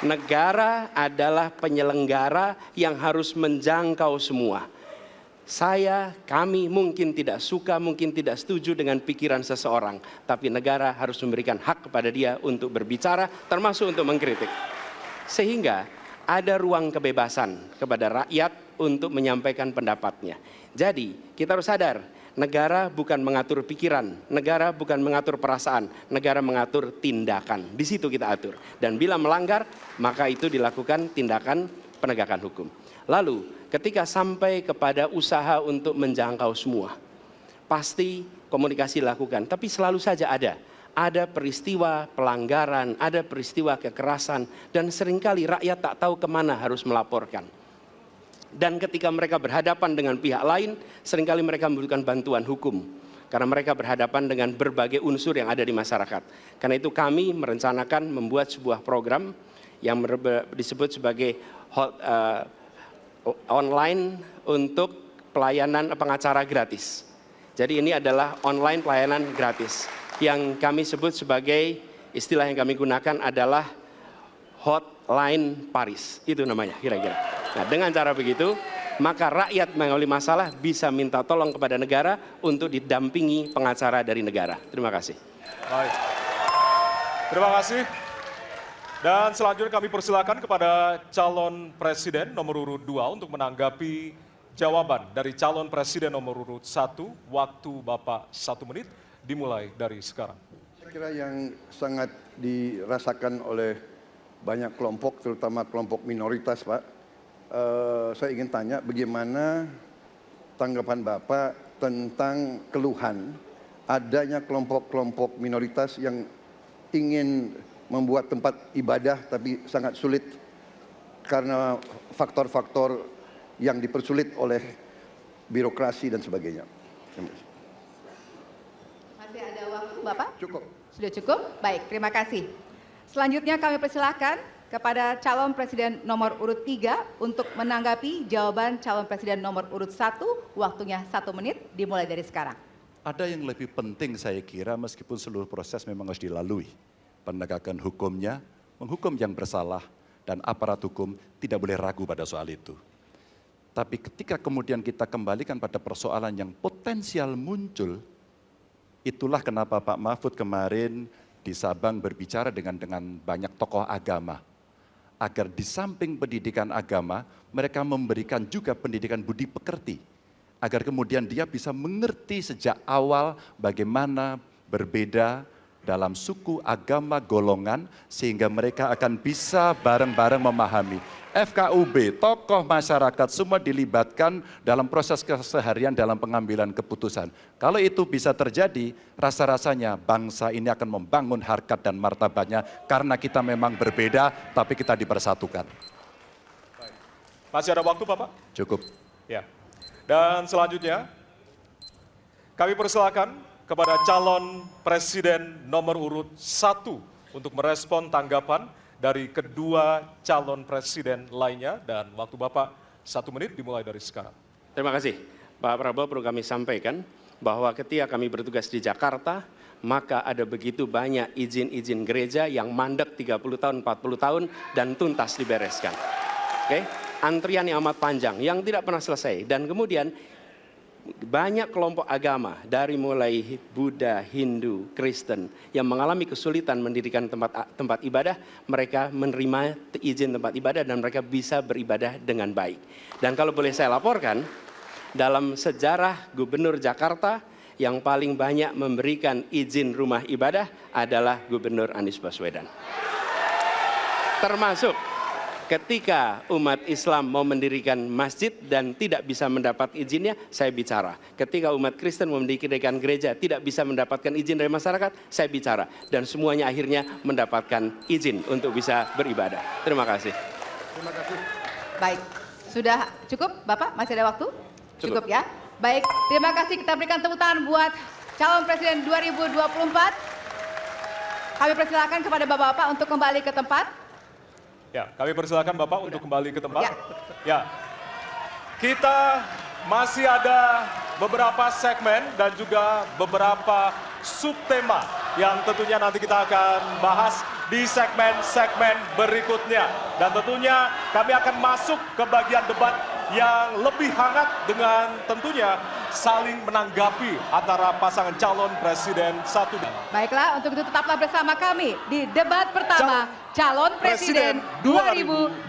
Negara adalah penyelenggara yang harus menjangkau semua. Kami mungkin tidak suka, mungkin tidak setuju dengan pikiran seseorang, tapi negara harus memberikan hak kepada dia untuk berbicara, termasuk untuk mengkritik. Sehingga ada ruang kebebasan kepada rakyat untuk menyampaikan pendapatnya. Jadi kita harus sadar, negara bukan mengatur pikiran, negara bukan mengatur perasaan, negara mengatur tindakan. Di situ kita atur. Dan bila melanggar, maka itu dilakukan tindakan penegakan hukum. Lalu, ketika sampai kepada usaha untuk menjangkau semua, pasti komunikasi dilakukan. Tapi selalu saja ada peristiwa pelanggaran, ada peristiwa kekerasan, dan seringkali rakyat tak tahu kemana harus melaporkan. Dan ketika mereka berhadapan dengan pihak lain, seringkali mereka membutuhkan bantuan hukum. Karena mereka berhadapan dengan berbagai unsur yang ada di masyarakat. Karena itu kami merencanakan membuat sebuah program yang disebut sebagai online untuk pelayanan pengacara gratis. Jadi ini adalah online pelayanan gratis. Yang kami sebut sebagai, istilah yang kami gunakan adalah Hotline Paris. Itu namanya kira-kira. Nah, dengan cara begitu, maka rakyat mengalami masalah bisa minta tolong kepada negara untuk didampingi pengacara dari negara. Terima kasih. Baik. Terima kasih. Dan selanjutnya kami persilakan kepada calon presiden nomor urut 2 untuk menanggapi jawaban dari calon presiden nomor urut 1. Waktu Bapak 1 menit dimulai dari sekarang. Saya kira yang sangat dirasakan oleh banyak kelompok, terutama kelompok minoritas, Pak. Saya ingin tanya bagaimana tanggapan Bapak tentang keluhan adanya kelompok-kelompok minoritas yang ingin membuat tempat ibadah tapi sangat sulit karena faktor-faktor yang dipersulit oleh birokrasi dan sebagainya. Masih ada waktu, Bapak? Cukup. Sudah cukup? Baik, terima kasih. Selanjutnya kami persilahkan kepada calon presiden nomor urut 3 untuk menanggapi jawaban calon presiden nomor urut 1, waktunya 1 menit, dimulai dari sekarang. Ada yang lebih penting saya kira meskipun seluruh proses memang harus dilalui. Penegakan hukumnya, menghukum yang bersalah, dan aparat hukum tidak boleh ragu pada soal itu. Tapi ketika kemudian kita kembalikan pada persoalan yang potensial muncul, itulah kenapa Pak Mahfud kemarin di Sabang berbicara dengan banyak tokoh agama. Agar di samping pendidikan agama, mereka memberikan juga pendidikan budi pekerti. Agar kemudian dia bisa mengerti sejak awal bagaimana berbeda dalam suku, agama, golongan, sehingga mereka akan bisa bareng-bareng memahami. FKUB, tokoh masyarakat semua dilibatkan dalam proses keseharian dalam pengambilan keputusan. Kalau itu bisa terjadi, rasa-rasanya bangsa ini akan membangun harkat dan martabatnya karena kita memang berbeda, tapi kita dipersatukan. Masih ada waktu, Bapak? Cukup. Ya. Dan selanjutnya, kami persilakan kepada calon presiden nomor urut 1 untuk merespon tanggapan dari kedua calon presiden lainnya, dan waktu Bapak 1 menit dimulai dari sekarang. Terima kasih. Pak Prabowo, perlu kami sampaikan bahwa ketika kami bertugas di Jakarta, maka ada begitu banyak izin-izin gereja yang mandek 30 tahun, 40 tahun, dan tuntas dibereskan. Oke? Antrian yang amat panjang, yang tidak pernah selesai. Dan kemudian banyak kelompok agama dari mulai Buddha, Hindu, Kristen yang mengalami kesulitan mendirikan tempat ibadah, mereka menerima izin tempat ibadah dan mereka bisa beribadah dengan baik. Dan kalau boleh saya laporkan, dalam sejarah Gubernur Jakarta yang paling banyak memberikan izin rumah ibadah adalah Gubernur Anies Baswedan. Termasuk ketika umat Islam mau mendirikan masjid dan tidak bisa mendapat izinnya, saya bicara. Ketika umat Kristen mau mendirikan gereja tidak bisa mendapatkan izin dari masyarakat, saya bicara. Dan semuanya akhirnya mendapatkan izin untuk bisa beribadah. Terima kasih. Terima kasih. Baik, sudah cukup Bapak? Masih ada waktu? Cukup ya? Baik, terima kasih, kita berikan tepuk tangan buat calon presiden 2024. Kami persilakan kepada Bapak-Bapak untuk kembali ke tempat. Ya, kami persilakan Bapak untuk kembali ke tempat. Ya. Ya. Kita masih ada beberapa segmen dan juga beberapa subtema yang tentunya nanti kita akan bahas di segmen-segmen berikutnya. Dan tentunya kami akan masuk ke bagian debat yang lebih hangat dengan tentunya saling menanggapi antara pasangan calon presiden 1. Baiklah, untuk itu tetaplah bersama kami di debat pertama calon presiden 2024.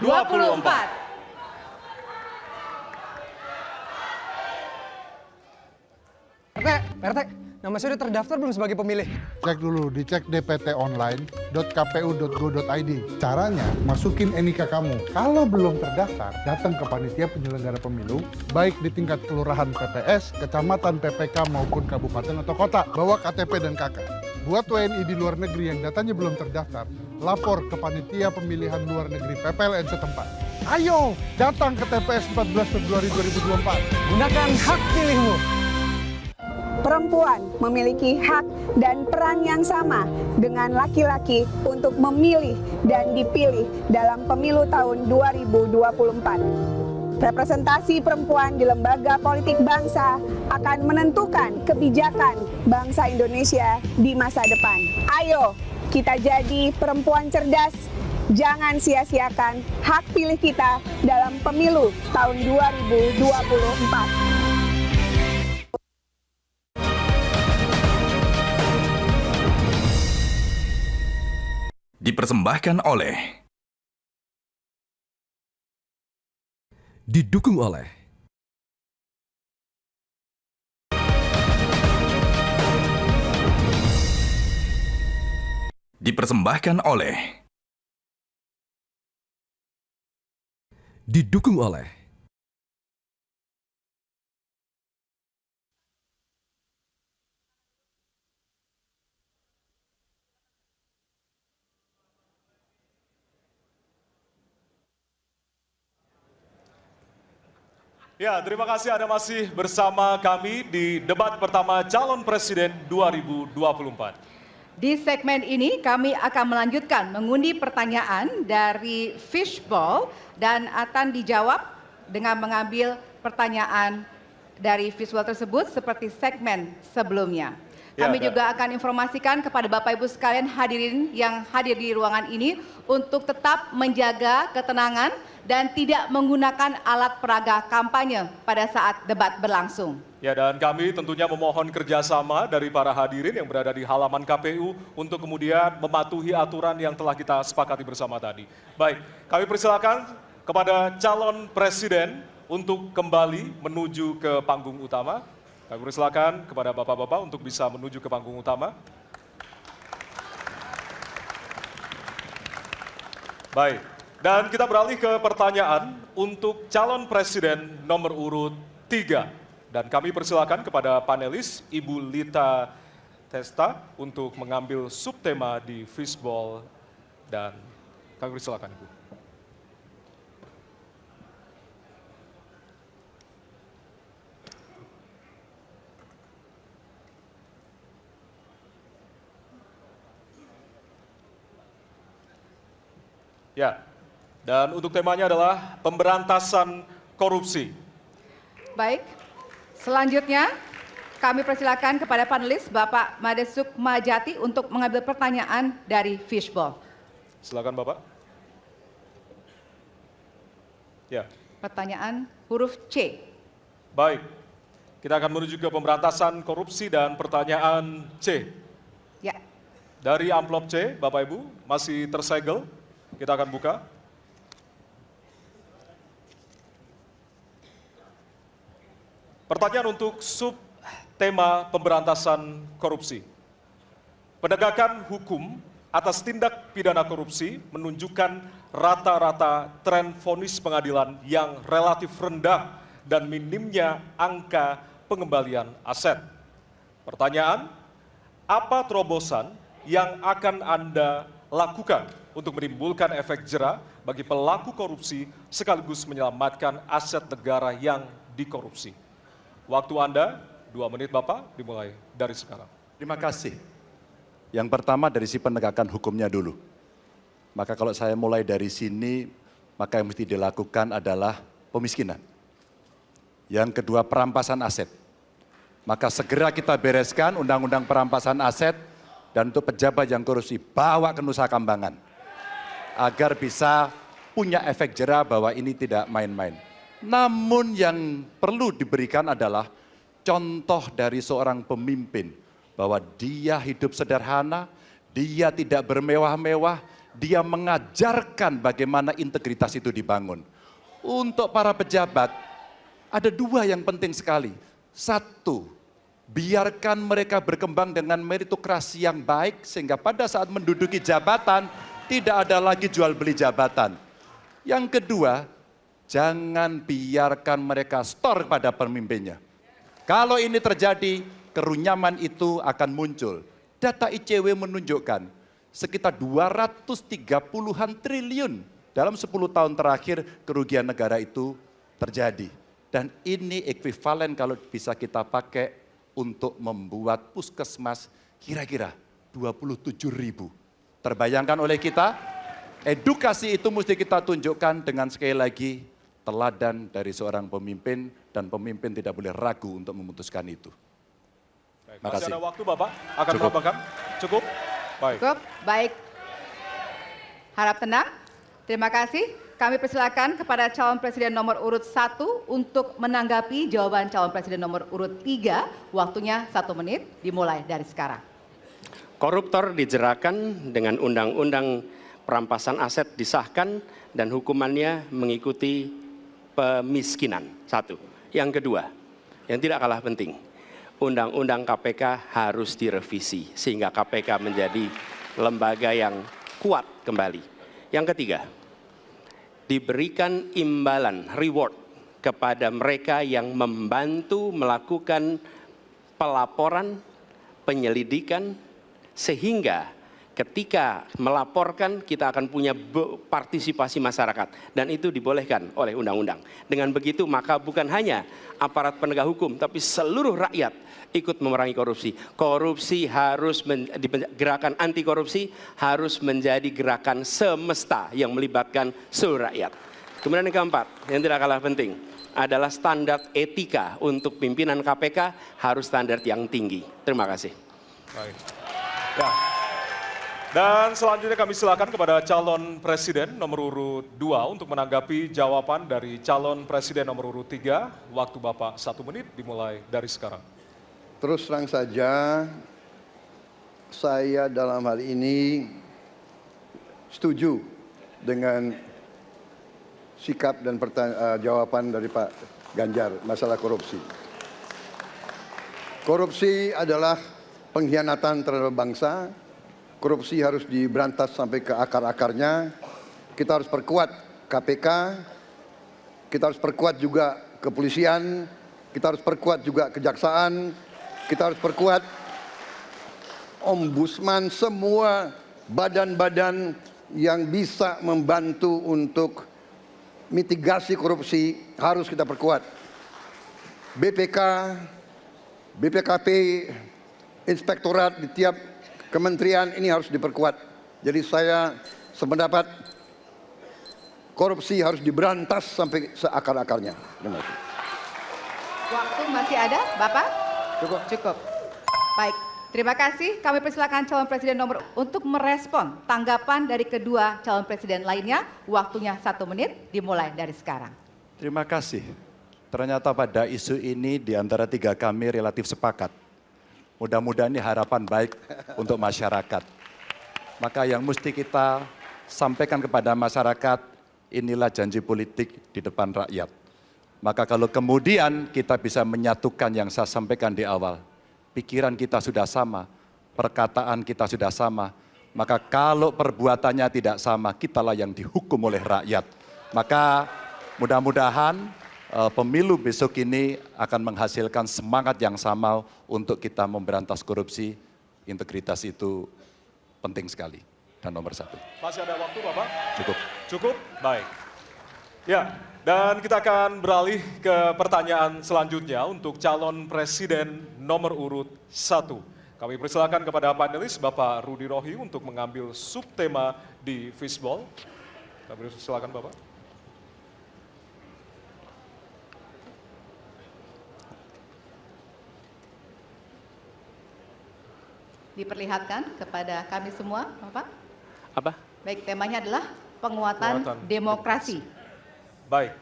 RT, nama saya udah terdaftar belum sebagai pemilih? Cek dulu, dicek dptonline.kpu.go.id. Caranya, masukin NIK kamu. Kalau belum terdaftar, datang ke panitia penyelenggara pemilu, baik di tingkat kelurahan PPS, kecamatan, PPK, maupun kabupaten atau kota. Bawa KTP dan KK. Buat WNI di luar negeri yang datanya belum terdaftar, lapor ke panitia pemilihan luar negeri PPLN setempat. Ayo, datang ke TPS 14 Februari 2024. Gunakan hak pilihmu. Perempuan memiliki hak dan peran yang sama dengan laki-laki untuk memilih dan dipilih dalam pemilu tahun 2024. Representasi perempuan di lembaga politik bangsa akan menentukan kebijakan bangsa Indonesia di masa depan. Ayo, kita jadi perempuan cerdas. Jangan sia-siakan hak pilih kita dalam pemilu tahun 2024. Dipersembahkan oleh, didukung oleh dipersembahkan oleh didukung oleh Ya, terima kasih Anda masih bersama kami di debat pertama calon presiden 2024. Di segmen ini kami akan melanjutkan mengundi pertanyaan dari fishball dan akan dijawab dengan mengambil pertanyaan dari fishball tersebut seperti segmen sebelumnya. Kami juga akan informasikan kepada Bapak Ibu sekalian hadirin yang hadir di ruangan ini untuk tetap menjaga ketenangan dan tidak menggunakan alat peraga kampanye pada saat debat berlangsung. Ya, dan kami tentunya memohon kerjasama dari para hadirin yang berada di halaman KPU untuk kemudian mematuhi aturan yang telah kita sepakati bersama tadi. Baik, kami persilakan kepada calon presiden untuk kembali menuju ke panggung utama. Kami persilakan kepada bapak-bapak untuk bisa menuju ke panggung utama. Baik, dan kita beralih ke pertanyaan untuk calon presiden nomor urut 3. Dan kami persilakan kepada panelis Ibu Lita Testa untuk mengambil subtema di fishball dan kami persilakan Ibu. Ya, dan untuk temanya adalah pemberantasan korupsi. Baik, selanjutnya kami persilakan kepada panelis Bapak Made Sukmajati untuk mengambil pertanyaan dari fishball. Silakan Bapak. Ya. Pertanyaan huruf C. Baik, kita akan menuju ke pemberantasan korupsi dan pertanyaan C. Ya. Dari amplop C, Bapak Ibu, masih tersegel. Kita akan buka. Pertanyaan untuk subtema pemberantasan korupsi. Penegakan hukum atas tindak pidana korupsi menunjukkan rata-rata tren vonis pengadilan yang relatif rendah dan minimnya angka pengembalian aset. Pertanyaan, apa terobosan yang akan Anda lakukan untuk menimbulkan efek jera bagi pelaku korupsi sekaligus menyelamatkan aset negara yang dikorupsi? Waktu Anda 2 menit Bapak, dimulai dari sekarang. Terima kasih. Yang pertama dari si penegakan hukumnya dulu. Maka kalau saya mulai dari sini, maka yang mesti dilakukan adalah pemiskinan. Yang kedua perampasan aset. Maka segera kita bereskan undang-undang perampasan aset dan untuk pejabat yang korupsi bawa ke Nusa Kambangan. Agar bisa punya efek jera bahwa ini tidak main-main. Namun yang perlu diberikan adalah contoh dari seorang pemimpin bahwa dia hidup sederhana, dia tidak bermewah-mewah, dia mengajarkan bagaimana integritas itu dibangun. Untuk para pejabat, ada 2 yang penting sekali. 1, biarkan mereka berkembang dengan meritokrasi yang baik sehingga pada saat menduduki jabatan tidak ada lagi jual beli jabatan. Yang kedua, jangan biarkan mereka store pada pemimpinnya. Kalau ini terjadi, kerunyaman itu akan muncul. Data ICW menunjukkan sekitar 230-an triliun dalam 10 tahun terakhir kerugian negara itu terjadi. Dan ini ekuivalen kalau bisa kita pakai untuk membuat puskesmas kira-kira 27.000. Terbayangkan oleh kita, edukasi itu mesti kita tunjukkan dengan sekali lagi teladan dari seorang pemimpin dan pemimpin tidak boleh ragu untuk memutuskan itu. Baik, masih ada waktu Bapak, akan berapa? Cukup? Baik. Cukup, baik. Harap tenang. Terima kasih. Kami persilakan kepada calon presiden nomor urut 1 untuk menanggapi jawaban calon presiden nomor urut 3. Waktunya 1 menit, dimulai dari sekarang. Koruptor dijeratkan dengan undang-undang perampasan aset disahkan dan hukumannya mengikuti pemiskinan. 1. Yang kedua, yang tidak kalah penting, undang-undang KPK harus direvisi sehingga KPK menjadi lembaga yang kuat kembali. Yang ketiga, diberikan imbalan, reward kepada mereka yang membantu melakukan pelaporan, penyelidikan, sehingga ketika melaporkan kita akan punya partisipasi masyarakat, dan itu dibolehkan oleh undang-undang. Dengan begitu maka bukan hanya aparat penegak hukum, tapi seluruh rakyat ikut memerangi korupsi. Korupsi harus gerakan anti korupsi harus menjadi gerakan semesta yang melibatkan seluruh rakyat. Kemudian yang keempat, yang tidak kalah penting, adalah standar etika untuk pimpinan KPK harus standar yang tinggi. Terima kasih. Baik. Ya. Dan selanjutnya kami silakan kepada calon presiden nomor urut 2 untuk menanggapi jawaban dari calon presiden nomor urut 3. Waktu Bapak 1 menit dimulai dari sekarang. Terus terang saja, saya dalam hal ini setuju dengan sikap dan jawaban dari Pak Ganjar masalah korupsi. Korupsi adalah pengkhianatan terhadap bangsa. Korupsi harus diberantas sampai ke akar-akarnya. Kita harus perkuat KPK, kita harus perkuat juga kepolisian, kita harus perkuat juga kejaksaan, kita harus perkuat ombudsman, semua badan-badan yang bisa membantu untuk mitigasi korupsi harus kita perkuat. BPK, BPKP, inspektorat di tiap kementerian ini harus diperkuat. Jadi saya sependapat korupsi harus diberantas sampai seakar-akarnya. Terima kasih. Waktu masih ada, Bapak? Cukup. Cukup. Baik, terima kasih. Kami persilakan calon presiden nomor untuk merespon tanggapan dari kedua calon presiden lainnya. Waktunya 1 menit dimulai dari sekarang. Terima kasih. Ternyata pada isu ini di antara 3 kami relatif sepakat. Mudah-mudahan ini harapan baik untuk masyarakat. Maka yang mesti kita sampaikan kepada masyarakat, inilah janji politik di depan rakyat. Maka kalau kemudian kita bisa menyatukan yang saya sampaikan di awal, pikiran kita sudah sama, perkataan kita sudah sama, maka kalau perbuatannya tidak sama, kitalah yang dihukum oleh rakyat. Maka mudah-mudahan pemilu besok ini akan menghasilkan semangat yang sama untuk kita memberantas korupsi. Integritas itu penting sekali. Dan nomor 1. Masih ada waktu Bapak? Cukup. Cukup? Baik. Ya, dan kita akan beralih ke pertanyaan selanjutnya untuk calon presiden nomor urut 1. Kami persilakan kepada panelis Bapak Rudy Rohi untuk mengambil subtema di fishball. Kami persilakan Bapak. Diperlihatkan kepada kami semua, Bapak. Apa? Baik, temanya adalah penguatan demokrasi. Baik.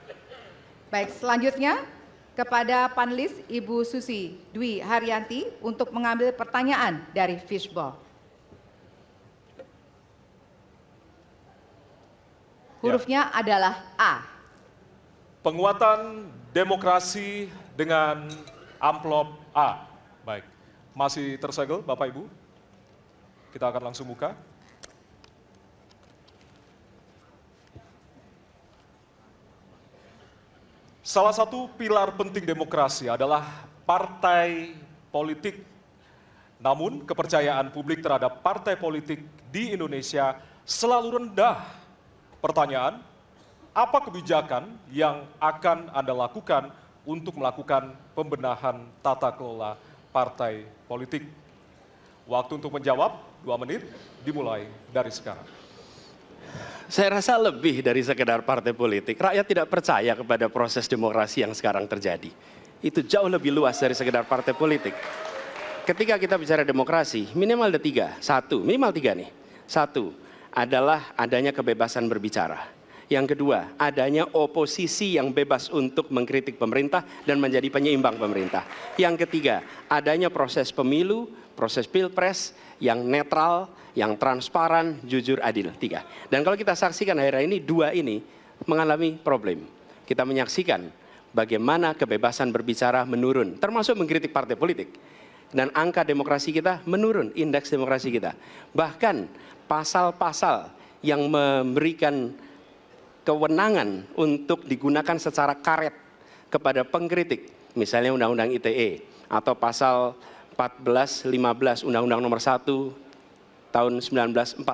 Baik, selanjutnya kepada panelis Ibu Susi Dwi Haryanti untuk mengambil pertanyaan dari fishball. Hurufnya adalah A. Penguatan demokrasi dengan amplop A. Baik. Masih tersegel Bapak Ibu? Kita akan langsung buka. Salah satu pilar penting demokrasi adalah partai politik. Namun kepercayaan publik terhadap partai politik di Indonesia selalu rendah. Pertanyaan, apa kebijakan yang akan Anda lakukan untuk melakukan pembenahan tata kelola partai politik? Waktu untuk menjawab 2 menit dimulai dari sekarang. Saya rasa lebih dari sekedar partai politik. Rakyat tidak percaya kepada proses demokrasi yang sekarang terjadi. Itu jauh lebih luas dari sekedar partai politik. Ketika kita bicara demokrasi, minimal ada 3. Minimal 3 nih. 1 adalah adanya kebebasan berbicara. Yang kedua, adanya oposisi yang bebas untuk mengkritik pemerintah dan menjadi penyeimbang pemerintah. Yang ketiga, adanya proses pemilu, proses pilpres yang netral, yang transparan, jujur, adil. 3. Dan kalau kita saksikan akhir-akhir ini, 2 ini mengalami problem. Kita menyaksikan bagaimana kebebasan berbicara menurun, termasuk mengkritik partai politik. Dan angka demokrasi kita menurun, indeks demokrasi kita. Bahkan pasal-pasal yang memberikan kewenangan untuk digunakan secara karet kepada pengkritik, misalnya Undang-Undang ITE atau pasal 14, 15 Undang-Undang Nomor 1 tahun 1946.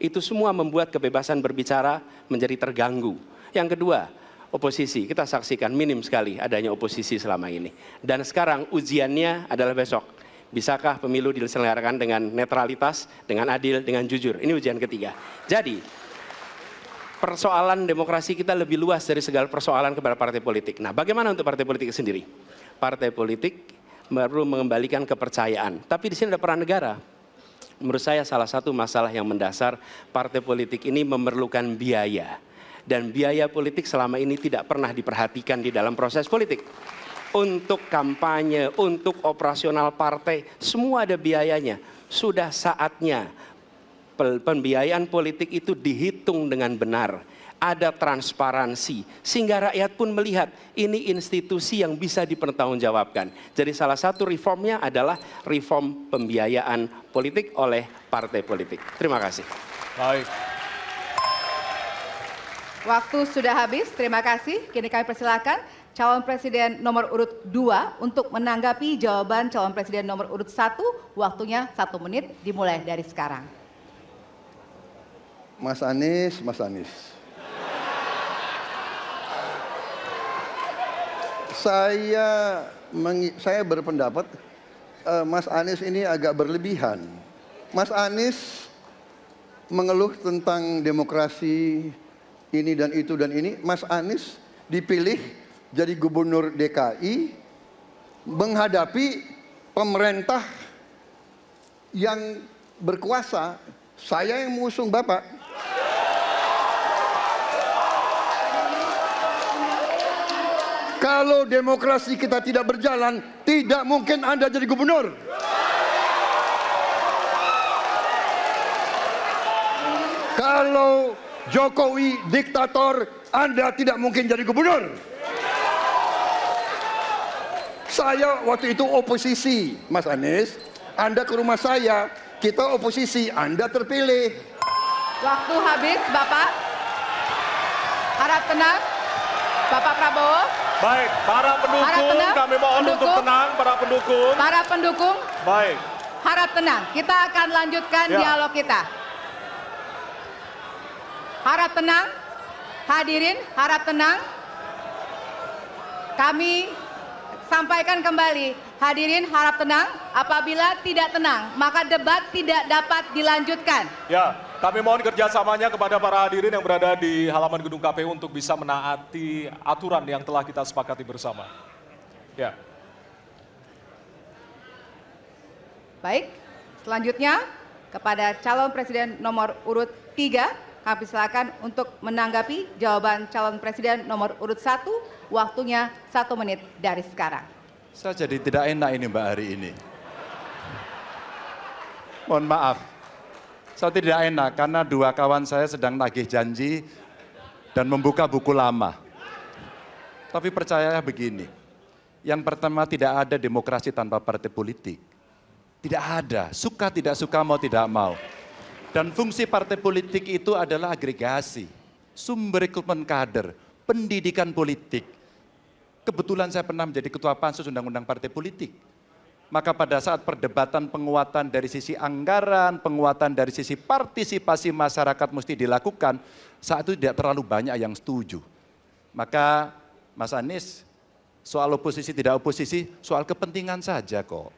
Itu semua membuat kebebasan berbicara menjadi terganggu. Yang kedua, oposisi. Kita saksikan minim sekali adanya oposisi selama ini. Dan sekarang ujiannya adalah besok. Bisakah pemilu diselenggarakan dengan netralitas, dengan adil, dengan jujur? Ini ujian ketiga. Jadi, persoalan demokrasi kita lebih luas dari segala persoalan kepada partai politik. Nah, bagaimana untuk partai politik sendiri? Partai politik perlu mengembalikan kepercayaan. Tapi di sini ada peran negara. Menurut saya salah satu masalah yang mendasar, partai politik ini memerlukan biaya. Dan biaya politik selama ini tidak pernah diperhatikan di dalam proses politik. Untuk kampanye, untuk operasional partai, semua ada biayanya. Sudah saatnya pembiayaan politik itu dihitung dengan benar. Ada transparansi, sehingga rakyat pun melihat ini institusi yang bisa dipertanggungjawabkan. Jadi salah satu reformnya adalah reform pembiayaan politik oleh partai politik. Terima kasih. Baik. Waktu sudah habis, terima kasih. Kini kami persilakan calon presiden nomor urut 2 untuk menanggapi jawaban calon presiden nomor urut 1. Waktunya 1 menit, dimulai dari sekarang. Mas Anies, Mas Anies. Saya berpendapat Mas Anies ini agak berlebihan. Mas Anies mengeluh tentang demokrasi ini dan itu dan ini. Mas Anies dipilih jadi gubernur DKI menghadapi pemerintah yang berkuasa. Saya yang mengusung Bapak. Kalau demokrasi kita tidak berjalan, tidak mungkin Anda jadi gubernur. Kalau Jokowi diktator, Anda tidak mungkin jadi gubernur. Saya waktu itu oposisi, Mas Anies. Anda ke rumah saya, kita oposisi, Anda terpilih. Waktu habis, Bapak. Harap tenang, Bapak Prabowo. Baik, para pendukung, kami mohon untuk tenang, para pendukung. Para pendukung, Baik. harap tenang. Kita akan lanjutkan dialog kita. Harap tenang, hadirin, harap tenang. Kami sampaikan kembali, hadirin harap tenang. Apabila tidak tenang, maka debat tidak dapat dilanjutkan. Ya, kami mohon kerjasamanya kepada para hadirin yang berada di halaman gedung KPU untuk bisa menaati aturan yang telah kita sepakati bersama. Ya. Baik, selanjutnya kepada calon presiden nomor urut 3, kami silakan untuk menanggapi jawaban calon presiden nomor urut 1. Waktunya 1 menit dari sekarang. Saya jadi tidak enak ini Mbak hari ini. Mohon maaf. Saya tidak enak karena 2 kawan saya sedang nagih janji dan membuka buku lama. Tapi percaya begini, yang pertama tidak ada demokrasi tanpa partai politik. Tidak ada, suka tidak suka, mau tidak mau. Dan fungsi partai politik itu adalah agregasi, sumber rekrutmen kader, pendidikan politik. Kebetulan saya pernah menjadi ketua pansus undang-undang partai politik. Maka pada saat perdebatan penguatan dari sisi anggaran, penguatan dari sisi partisipasi masyarakat mesti dilakukan, saat itu tidak terlalu banyak yang setuju. Maka Mas Anies, soal oposisi tidak oposisi, soal kepentingan saja kok.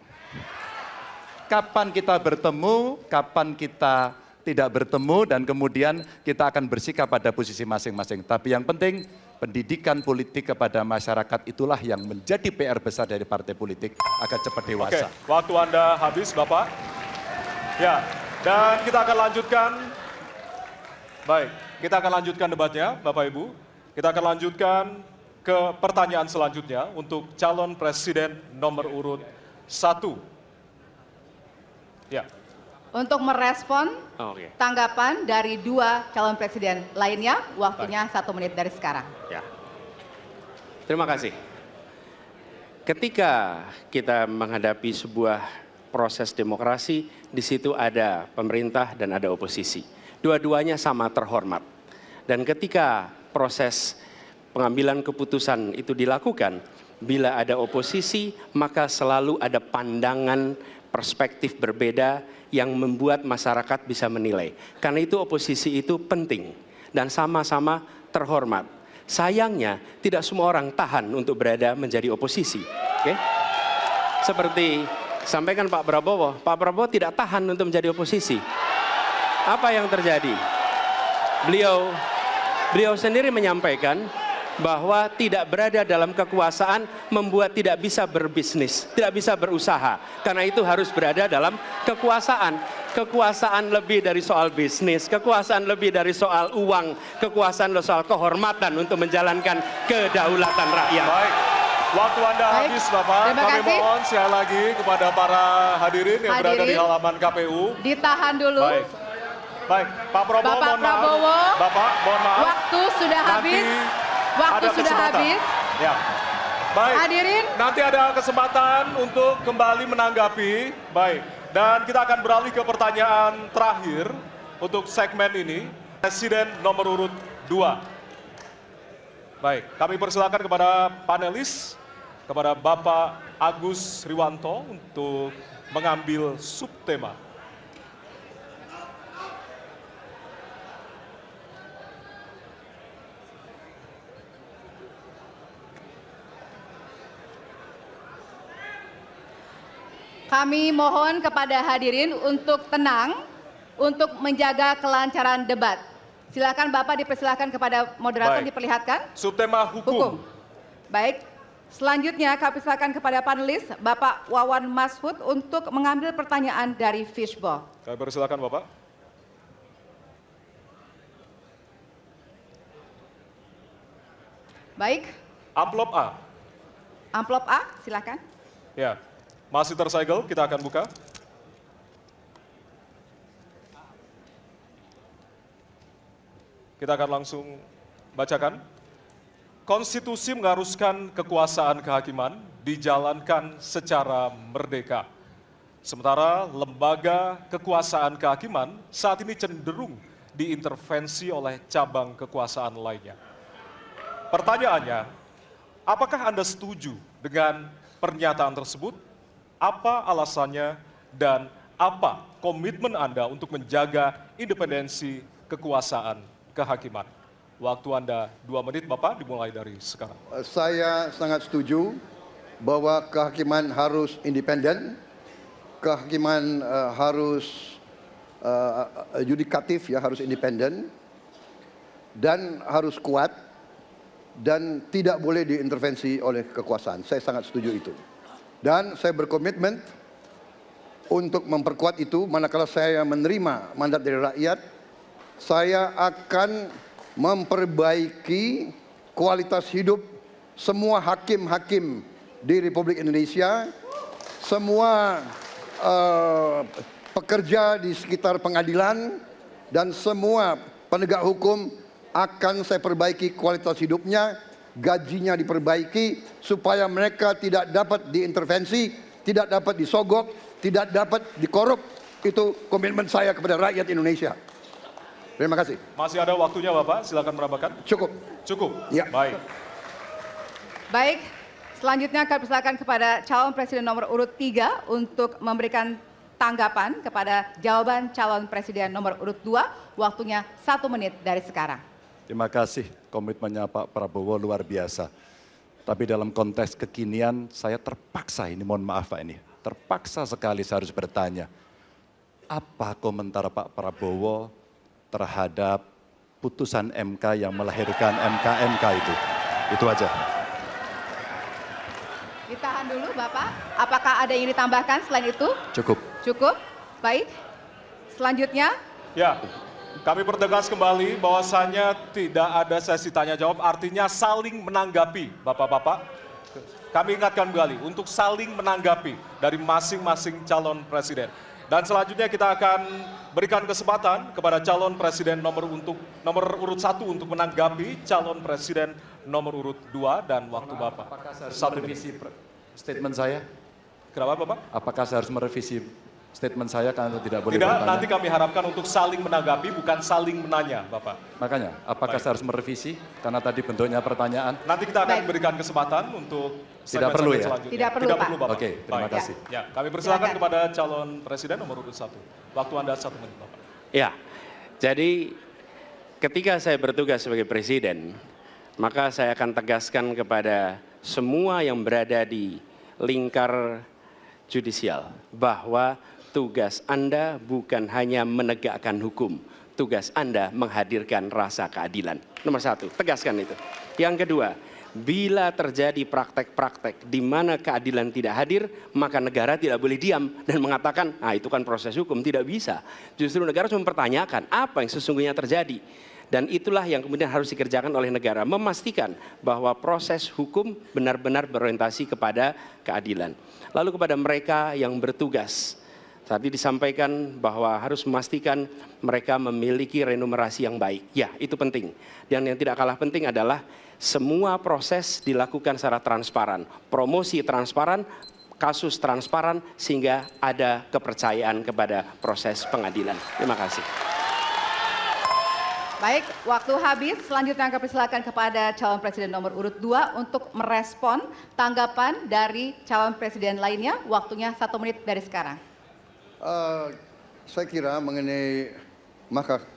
Kapan kita bertemu, kapan kita tidak bertemu, dan kemudian kita akan bersikap pada posisi masing-masing. Tapi yang penting, pendidikan politik kepada masyarakat itulah yang menjadi PR besar dari partai politik agar cepat dewasa. Oke, waktu Anda habis, Bapak. Ya, dan kita akan lanjutkan. Baik, kita akan lanjutkan debatnya, Bapak Ibu. Kita akan lanjutkan ke pertanyaan selanjutnya untuk calon presiden nomor urut 1. Ya. Untuk merespon tanggapan dari 2 calon presiden lainnya, waktunya 1 menit dari sekarang. Ya. Terima kasih. ketika kita menghadapi sebuah proses demokrasi, di situ ada pemerintah dan ada oposisi. Dua-duanya sama terhormat. Dan ketika proses pengambilan keputusan itu dilakukan, bila ada oposisi, maka selalu ada pandangan perspektif berbeda yang membuat masyarakat bisa menilai. Karena itu oposisi itu penting dan sama-sama terhormat. Sayangnya tidak semua orang tahan untuk berada menjadi oposisi. Oke? Seperti sampaikan Pak Prabowo tidak tahan untuk menjadi oposisi. Apa yang terjadi? Beliau sendiri menyampaikan bahwa tidak berada dalam kekuasaan membuat tidak bisa berbisnis, tidak bisa berusaha. Karena itu harus berada dalam kekuasaan. Kekuasaan lebih dari soal bisnis, kekuasaan lebih dari soal uang, kekuasaan soal kehormatan untuk menjalankan kedaulatan rakyat. Baik, waktu Anda habis Bapak. Terima Kami kasih. mohon sekali lagi kepada para hadirin yang berada di halaman KPU. Ditahan dulu. Baik, Pak Prabowo, Bapak mohon maaf. Prabowo, Bapak, mohon maaf. Waktu sudah habis. Waktu ada sudah kesempatan. habis. Ya. Baik. Hadirin. Nanti ada kesempatan untuk kembali menanggapi. Baik. Dan kita akan beralih ke pertanyaan terakhir untuk segmen ini. Presiden nomor urut 2. Baik, kami persilakan kepada panelis, kepada Bapak Agus Riwanto untuk mengambil subtema. Kami mohon kepada hadirin untuk tenang, untuk menjaga kelancaran debat. Silakan Bapak dipersilakan kepada moderator Baik. diperlihatkan. Subtema hukum. Baik. Selanjutnya kami silakan kepada panelis Bapak Wawan Masfud untuk mengambil pertanyaan dari Fishball. Kami persilakan Bapak. Baik. Amplop A. Amplop A, silakan. Ya. Masih tersegel, kita akan buka. Kita akan langsung bacakan. Konstitusi mengharuskan kekuasaan kehakiman dijalankan secara merdeka. Sementara lembaga kekuasaan kehakiman saat ini cenderung diintervensi oleh cabang kekuasaan lainnya. Pertanyaannya, apakah Anda setuju dengan pernyataan tersebut? Apa alasannya dan apa komitmen Anda untuk menjaga independensi kekuasaan kehakiman? Waktu Anda 2 menit, Bapak, dimulai dari sekarang. Saya sangat setuju bahwa kehakiman harus independen, kehakiman harus yudikatif, ya, harus independen, dan harus kuat, dan tidak boleh diintervensi oleh kekuasaan. Saya sangat setuju itu. Dan saya berkomitmen untuk memperkuat itu. Manakala saya menerima mandat dari rakyat, saya akan memperbaiki kualitas hidup semua hakim-hakim di Republik Indonesia, semua pekerja di sekitar pengadilan, dan semua penegak hukum akan saya perbaiki kualitas hidupnya, gajinya diperbaiki supaya mereka tidak dapat diintervensi, tidak dapat disogok, tidak dapat dikorup. Itu komitmen saya kepada rakyat Indonesia. Terima kasih. Masih ada waktunya Bapak, silakan menambahkan. Cukup. Cukup? Ya. Baik. Baik, selanjutnya kami persilakan kepada calon presiden nomor urut 3 untuk memberikan tanggapan kepada jawaban calon presiden nomor urut 2. Waktunya 1 menit dari sekarang. Terima kasih, komitmennya Pak Prabowo luar biasa. Tapi dalam konteks kekinian saya terpaksa, ini mohon maaf Pak ini, terpaksa sekali saya harus bertanya. Apa komentar Pak Prabowo terhadap putusan MK yang melahirkan MK-MK itu? Itu aja. Ditahan dulu Bapak, apakah ada yang ditambahkan selain itu? Cukup. Cukup, baik. Selanjutnya. Ya. Kami pertegas kembali bahwasannya tidak ada sesi tanya jawab, artinya saling menanggapi, Bapak-bapak. Kami ingatkan kembali untuk saling menanggapi dari masing-masing calon presiden. Dan selanjutnya kita akan berikan kesempatan kepada calon presiden nomor urut 1 untuk menanggapi calon presiden nomor urut 2 dan waktu Bapak. statement saya? Kenapa Bapak? Apakah saya harus merevisi statement saya karena tidak boleh Tidak, bertanya? nanti kami harapkan untuk saling menanggapi, bukan saling menanya, Bapak. Makanya, apakah saya harus merevisi karena tadi bentuknya pertanyaan? Nanti kita akan Baik. berikan kesempatan untuk Tidak perlu ya? selanjutnya. Tidak perlu, Pak. Bapak. Oke, terima Baik. kasih. Ya, kami persilakan Silakan. kepada calon presiden nomor urut 1. Waktu Anda 1 menit, Bapak. Ya, jadi ketika saya bertugas sebagai presiden, maka saya akan tegaskan kepada semua yang berada di lingkar judisial bahwa tugas Anda bukan hanya menegakkan hukum, tugas Anda menghadirkan rasa keadilan. Nomor 1, tegaskan itu. Yang kedua, bila terjadi praktek-praktek di mana keadilan tidak hadir, maka negara tidak boleh diam dan mengatakan, ah itu kan proses hukum, tidak bisa. Justru negara harus mempertanyakan apa yang sesungguhnya terjadi. Dan itulah yang kemudian harus dikerjakan oleh negara, memastikan bahwa proses hukum benar-benar berorientasi kepada keadilan. Lalu kepada mereka yang bertugas, tadi disampaikan bahwa harus memastikan mereka memiliki remunerasi yang baik. Ya, itu penting. Dan yang tidak kalah penting adalah semua proses dilakukan secara transparan. Promosi transparan, kasus transparan, sehingga ada kepercayaan kepada proses pengadilan. Terima kasih. Baik, waktu habis. Selanjutnya kami persilakan kepada calon presiden nomor urut 2 untuk merespon tanggapan dari calon presiden lainnya. Waktunya 1 menit dari sekarang. Saya kira mengenai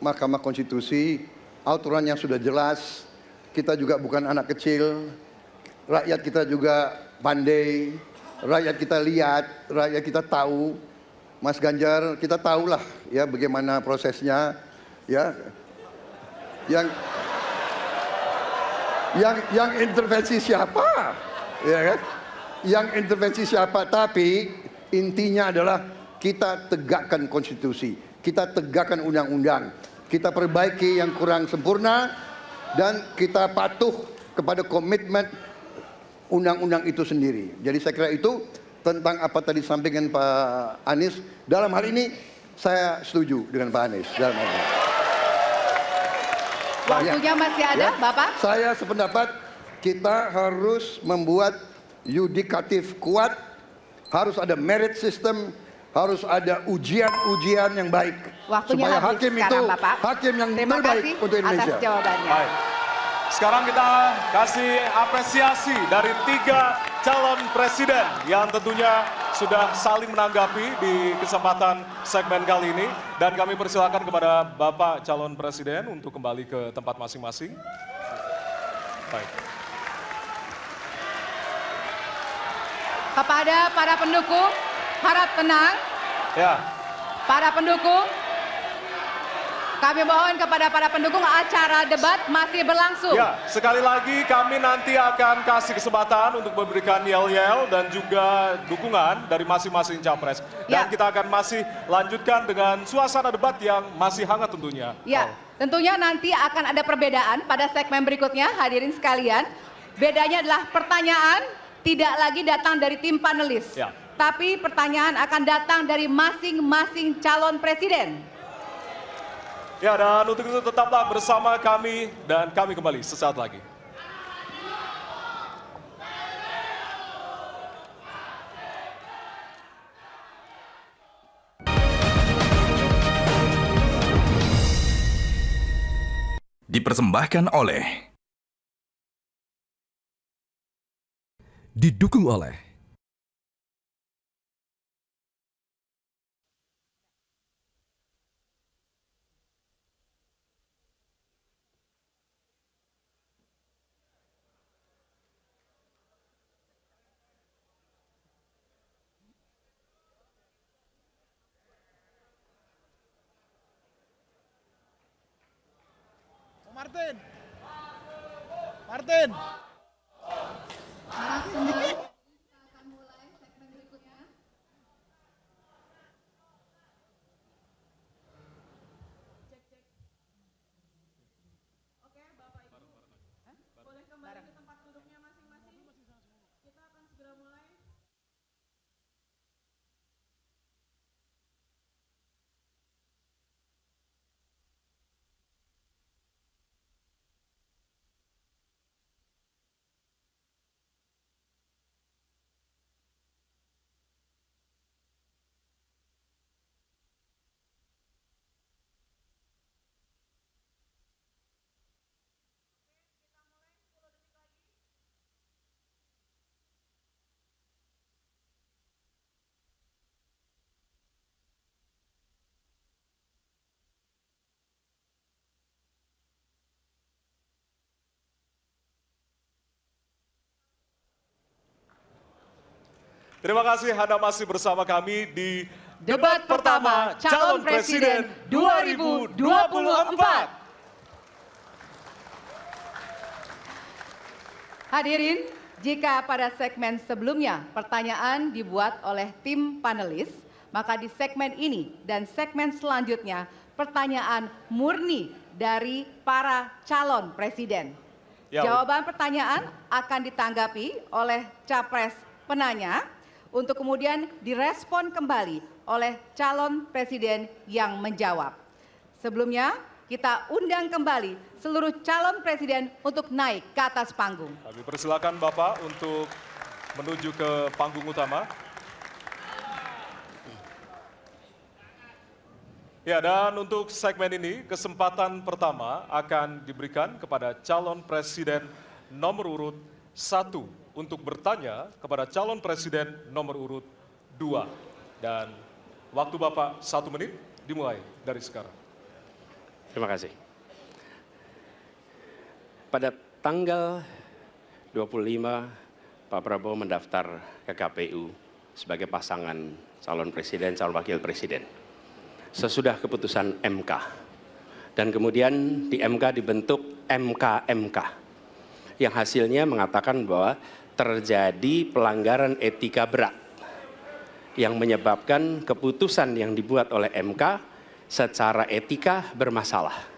Mahkamah Konstitusi, aturannya sudah jelas. Kita juga bukan anak kecil, rakyat kita juga pandai, rakyat kita lihat, rakyat kita tahu. Mas Ganjar, kita tahulah ya bagaimana prosesnya, ya. Yang intervensi siapa, ya kan? Yang intervensi siapa? Tapi intinya adalah kita tegakkan konstitusi, kita tegakkan undang-undang, kita perbaiki yang kurang sempurna, dan kita patuh kepada komitmen undang-undang itu sendiri. Jadi saya kira itu tentang apa tadi disampaikan Pak Anies. Dalam hal ini saya setuju dengan Pak Anies. Dalam hal ini. Waktunya masih ada, Bapak? Saya sependapat kita harus membuat yudikatif kuat, harus ada merit system, harus ada ujian-ujian yang baik. Waktunya supaya habis hakim sekarang, itu Bapak. hakim yang Terima terbaik kasih untuk Indonesia. atas jawabannya. Baik. Sekarang kita kasih apresiasi dari 3 calon presiden yang tentunya sudah saling menanggapi di kesempatan segmen kali ini. Dan kami persilakan kepada Bapak calon presiden untuk kembali ke tempat masing-masing. Baik. Kepada para pendukung, harap tenang. Ya, Para pendukung, kami mohon kepada para pendukung, acara debat masih berlangsung. ya, sekali lagi kami nanti akan kasih kesempatan untuk memberikan yel-yel dan juga dukungan dari masing-masing capres. Dan Ya. kita akan masih lanjutkan dengan suasana debat yang masih hangat tentunya. Ya, tentunya nanti akan ada perbedaan pada segmen berikutnya, hadirin sekalian. Bedanya adalah pertanyaan tidak lagi datang dari tim panelis, Ya. tapi pertanyaan akan datang dari masing-masing calon presiden. Ya, dan untuk itu tetaplah bersama kami dan kami kembali sesaat lagi. Dipersembahkan oleh, didukung oleh Martin. Terima kasih Anda masih bersama kami di Debat pertama Calon Presiden 2024. Hadirin, jika pada segmen sebelumnya pertanyaan dibuat oleh tim panelis, maka di segmen ini dan segmen selanjutnya pertanyaan murni dari para calon presiden. Ya, Jawaban pertanyaan akan ditanggapi oleh capres penanya untuk kemudian direspon kembali oleh calon presiden yang menjawab. Sebelumnya, kita undang kembali seluruh calon presiden untuk naik ke atas panggung. kami persilakan Bapak untuk menuju ke panggung utama. Ya, dan untuk segmen ini, kesempatan pertama akan diberikan kepada calon presiden nomor urut 1 untuk bertanya kepada calon presiden nomor urut 2. Dan waktu Bapak 1 menit dimulai dari sekarang. Terima kasih. Pada tanggal 25, Pak Prabowo mendaftar ke KPU sebagai pasangan calon presiden, calon wakil presiden. Sesudah keputusan MK. Dan kemudian di MK dibentuk MK-MK. Yang hasilnya mengatakan bahwa terjadi pelanggaran etika berat. Yang menyebabkan keputusan yang dibuat oleh MK secara etika bermasalah.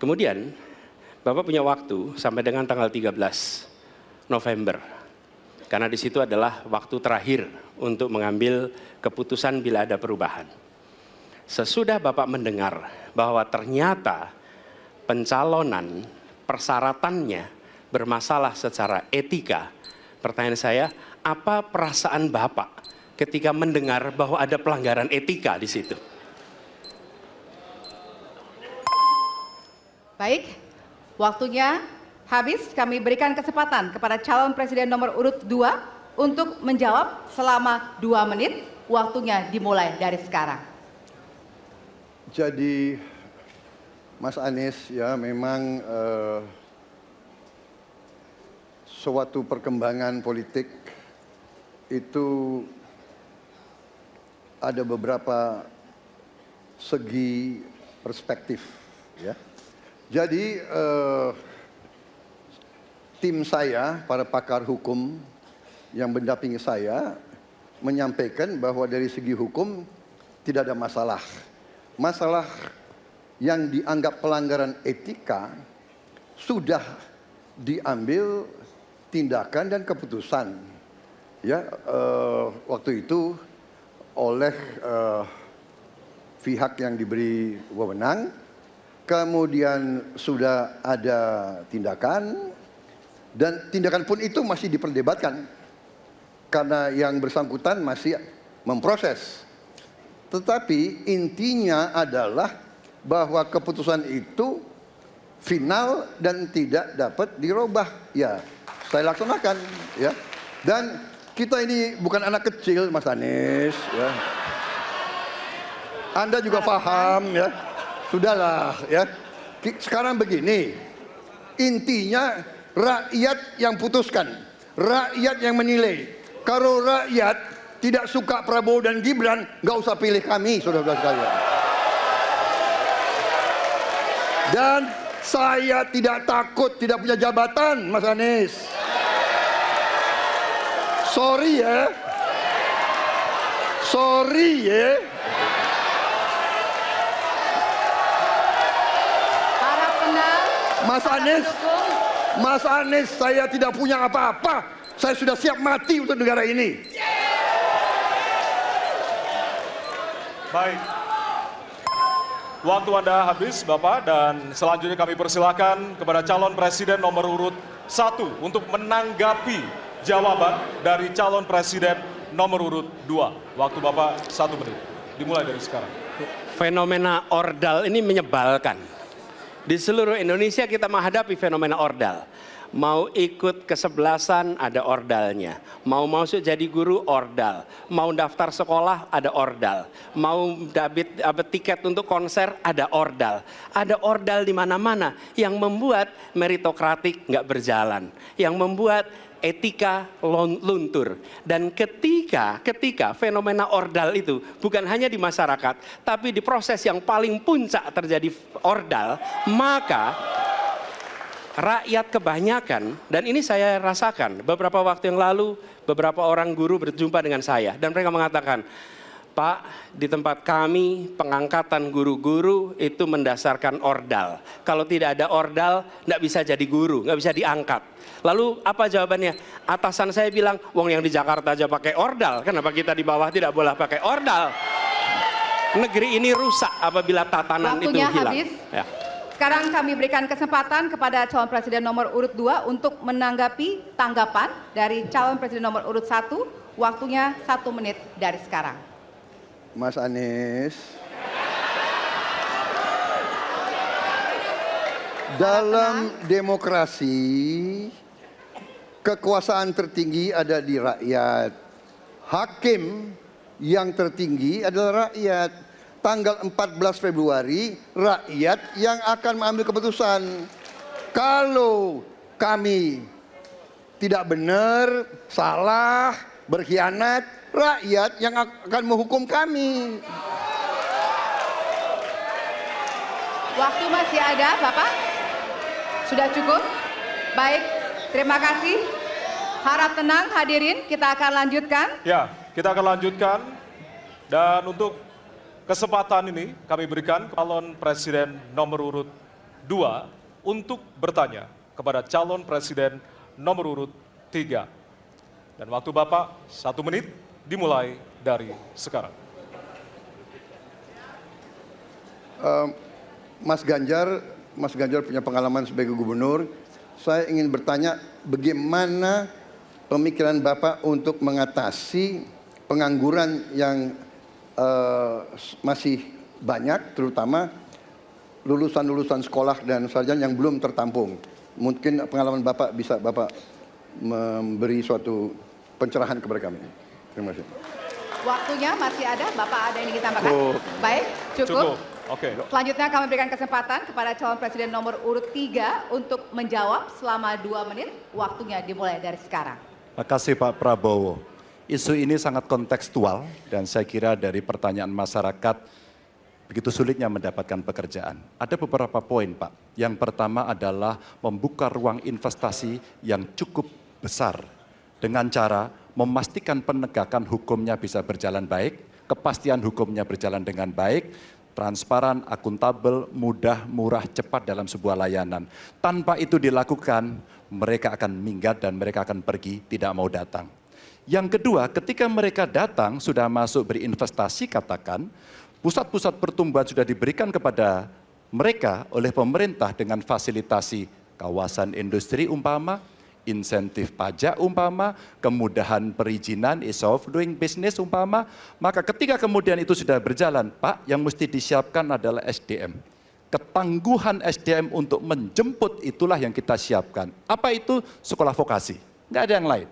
Kemudian, Bapak punya waktu sampai dengan tanggal 13 November. Karena di situ adalah waktu terakhir untuk mengambil keputusan bila ada perubahan. Sesudah Bapak mendengar bahwa ternyata pencalonan persyaratannya bermasalah secara etika, pertanyaan saya, apa perasaan Bapak ketika mendengar bahwa ada pelanggaran etika di situ? Baik, waktunya habis. Kami berikan kesempatan kepada calon presiden nomor urut 2 untuk menjawab selama 2 menit. Waktunya dimulai dari sekarang. Jadi Mas Anies ya memang suatu perkembangan politik itu ada beberapa segi perspektif ya. Jadi tim saya, para pakar hukum yang mendampingi saya menyampaikan bahwa dari segi hukum tidak ada masalah. Masalah yang dianggap pelanggaran etika sudah diambil tindakan dan keputusan ya waktu itu oleh pihak yang diberi wewenang. Kemudian sudah ada tindakan dan tindakan pun itu masih diperdebatkan karena yang bersangkutan masih memproses. Tetapi intinya adalah bahwa keputusan itu final dan tidak dapat dirubah. Ya, saya laksanakan ya. Dan kita ini bukan anak kecil, Mas Anies ya. Anda juga paham ya. Sudahlah ya. Sekarang begini, intinya rakyat yang putuskan, rakyat yang menilai. Kalau rakyat tidak suka Prabowo dan Gibran, nggak usah pilih kami, saudara-saudara sekalian. Dan saya tidak takut tidak punya jabatan, Mas Anies. Sorry ya. Sorry ya. Mas Anies, saya tidak punya apa-apa. Saya sudah siap mati untuk negara ini. Baik. Waktu Anda habis, Bapak, dan selanjutnya kami persilakan kepada calon presiden nomor urut 1 untuk menanggapi jawaban dari calon presiden nomor urut 2. Waktu Bapak 1 menit. Dimulai dari sekarang. Fenomena ordal ini menyebalkan. Di seluruh Indonesia kita menghadapi fenomena ordal. Mau ikut kesebelasan ada ordalnya. Mau masuk jadi guru ordal. Mau daftar sekolah ada ordal. Mau dapat tiket untuk konser ada ordal. Ada ordal di mana-mana yang membuat meritokratik nggak berjalan. Yang membuat etika luntur. Dan ketika fenomena ordal itu bukan hanya di masyarakat, tapi di proses yang paling puncak terjadi ordal, maka rakyat kebanyakan, dan ini saya rasakan beberapa waktu yang lalu, beberapa orang guru berjumpa dengan saya dan mereka mengatakan, Pak, di tempat kami pengangkatan guru-guru itu mendasarkan ordal. Kalau tidak ada ordal, nggak bisa jadi guru, nggak bisa diangkat. Lalu apa jawabannya? Atasan saya bilang, wong yang di Jakarta aja pakai ordal, kenapa kita di bawah tidak boleh pakai ordal? Negeri ini rusak apabila tatanan itu hilang. Waktunya habis. Ya. Sekarang kami berikan kesempatan kepada calon presiden nomor urut 2 untuk menanggapi tanggapan dari calon presiden nomor urut 1. Waktunya 1 menit dari sekarang. Mas Anies, dalam demokrasi kekuasaan tertinggi ada di rakyat. Hakim yang tertinggi adalah rakyat. Tanggal 14 Februari rakyat yang akan mengambil keputusan. Kalau kami tidak benar, salah, berkhianat, rakyat yang akan menghukum kami. Waktu masih ada, Bapak? Sudah cukup? Baik, terima kasih. Harap tenang hadirin, kita akan lanjutkan. Ya, kita akan lanjutkan. Dan untuk kesempatan ini kami berikan calon presiden nomor urut 2 untuk bertanya kepada calon presiden nomor urut 3. Dan waktu Bapak 1 menit dimulai dari sekarang. Mas Ganjar punya pengalaman sebagai gubernur. Saya ingin bertanya bagaimana pemikiran Bapak untuk mengatasi pengangguran yang masih banyak, terutama lulusan-lulusan sekolah dan sarjana yang belum tertampung. Mungkin pengalaman Bapak bisa Bapak memberi suatu pencerahan kepada kami. Terima kasih. Waktunya masih ada, Bapak ada yang ingin ditambahkan? Baik, cukup. Oke. Selanjutnya kami berikan kesempatan kepada calon presiden nomor urut 3 untuk menjawab selama 2 menit. Waktunya dimulai dari sekarang. Terima kasih Pak Prabowo. Isu ini sangat kontekstual dan saya kira dari pertanyaan masyarakat begitu sulitnya mendapatkan pekerjaan. Ada beberapa poin Pak. Yang pertama adalah membuka ruang investasi yang cukup besar dengan cara memastikan penegakan hukumnya bisa berjalan baik, kepastian hukumnya berjalan dengan baik, transparan, akuntabel, mudah, murah, cepat dalam sebuah layanan. Tanpa itu dilakukan, mereka akan minggat dan mereka akan pergi, tidak mau datang. Yang kedua, ketika mereka datang, sudah masuk berinvestasi katakan, pusat-pusat pertumbuhan sudah diberikan kepada mereka oleh pemerintah dengan fasilitasi kawasan industri umpama, insentif pajak umpama, kemudahan perizinan, ease of doing business umpama, maka ketika kemudian itu sudah berjalan, Pak, yang mesti disiapkan adalah SDM. Ketangguhan SDM untuk menjemput itulah yang kita siapkan. Apa itu? Sekolah vokasi, nggak ada yang lain.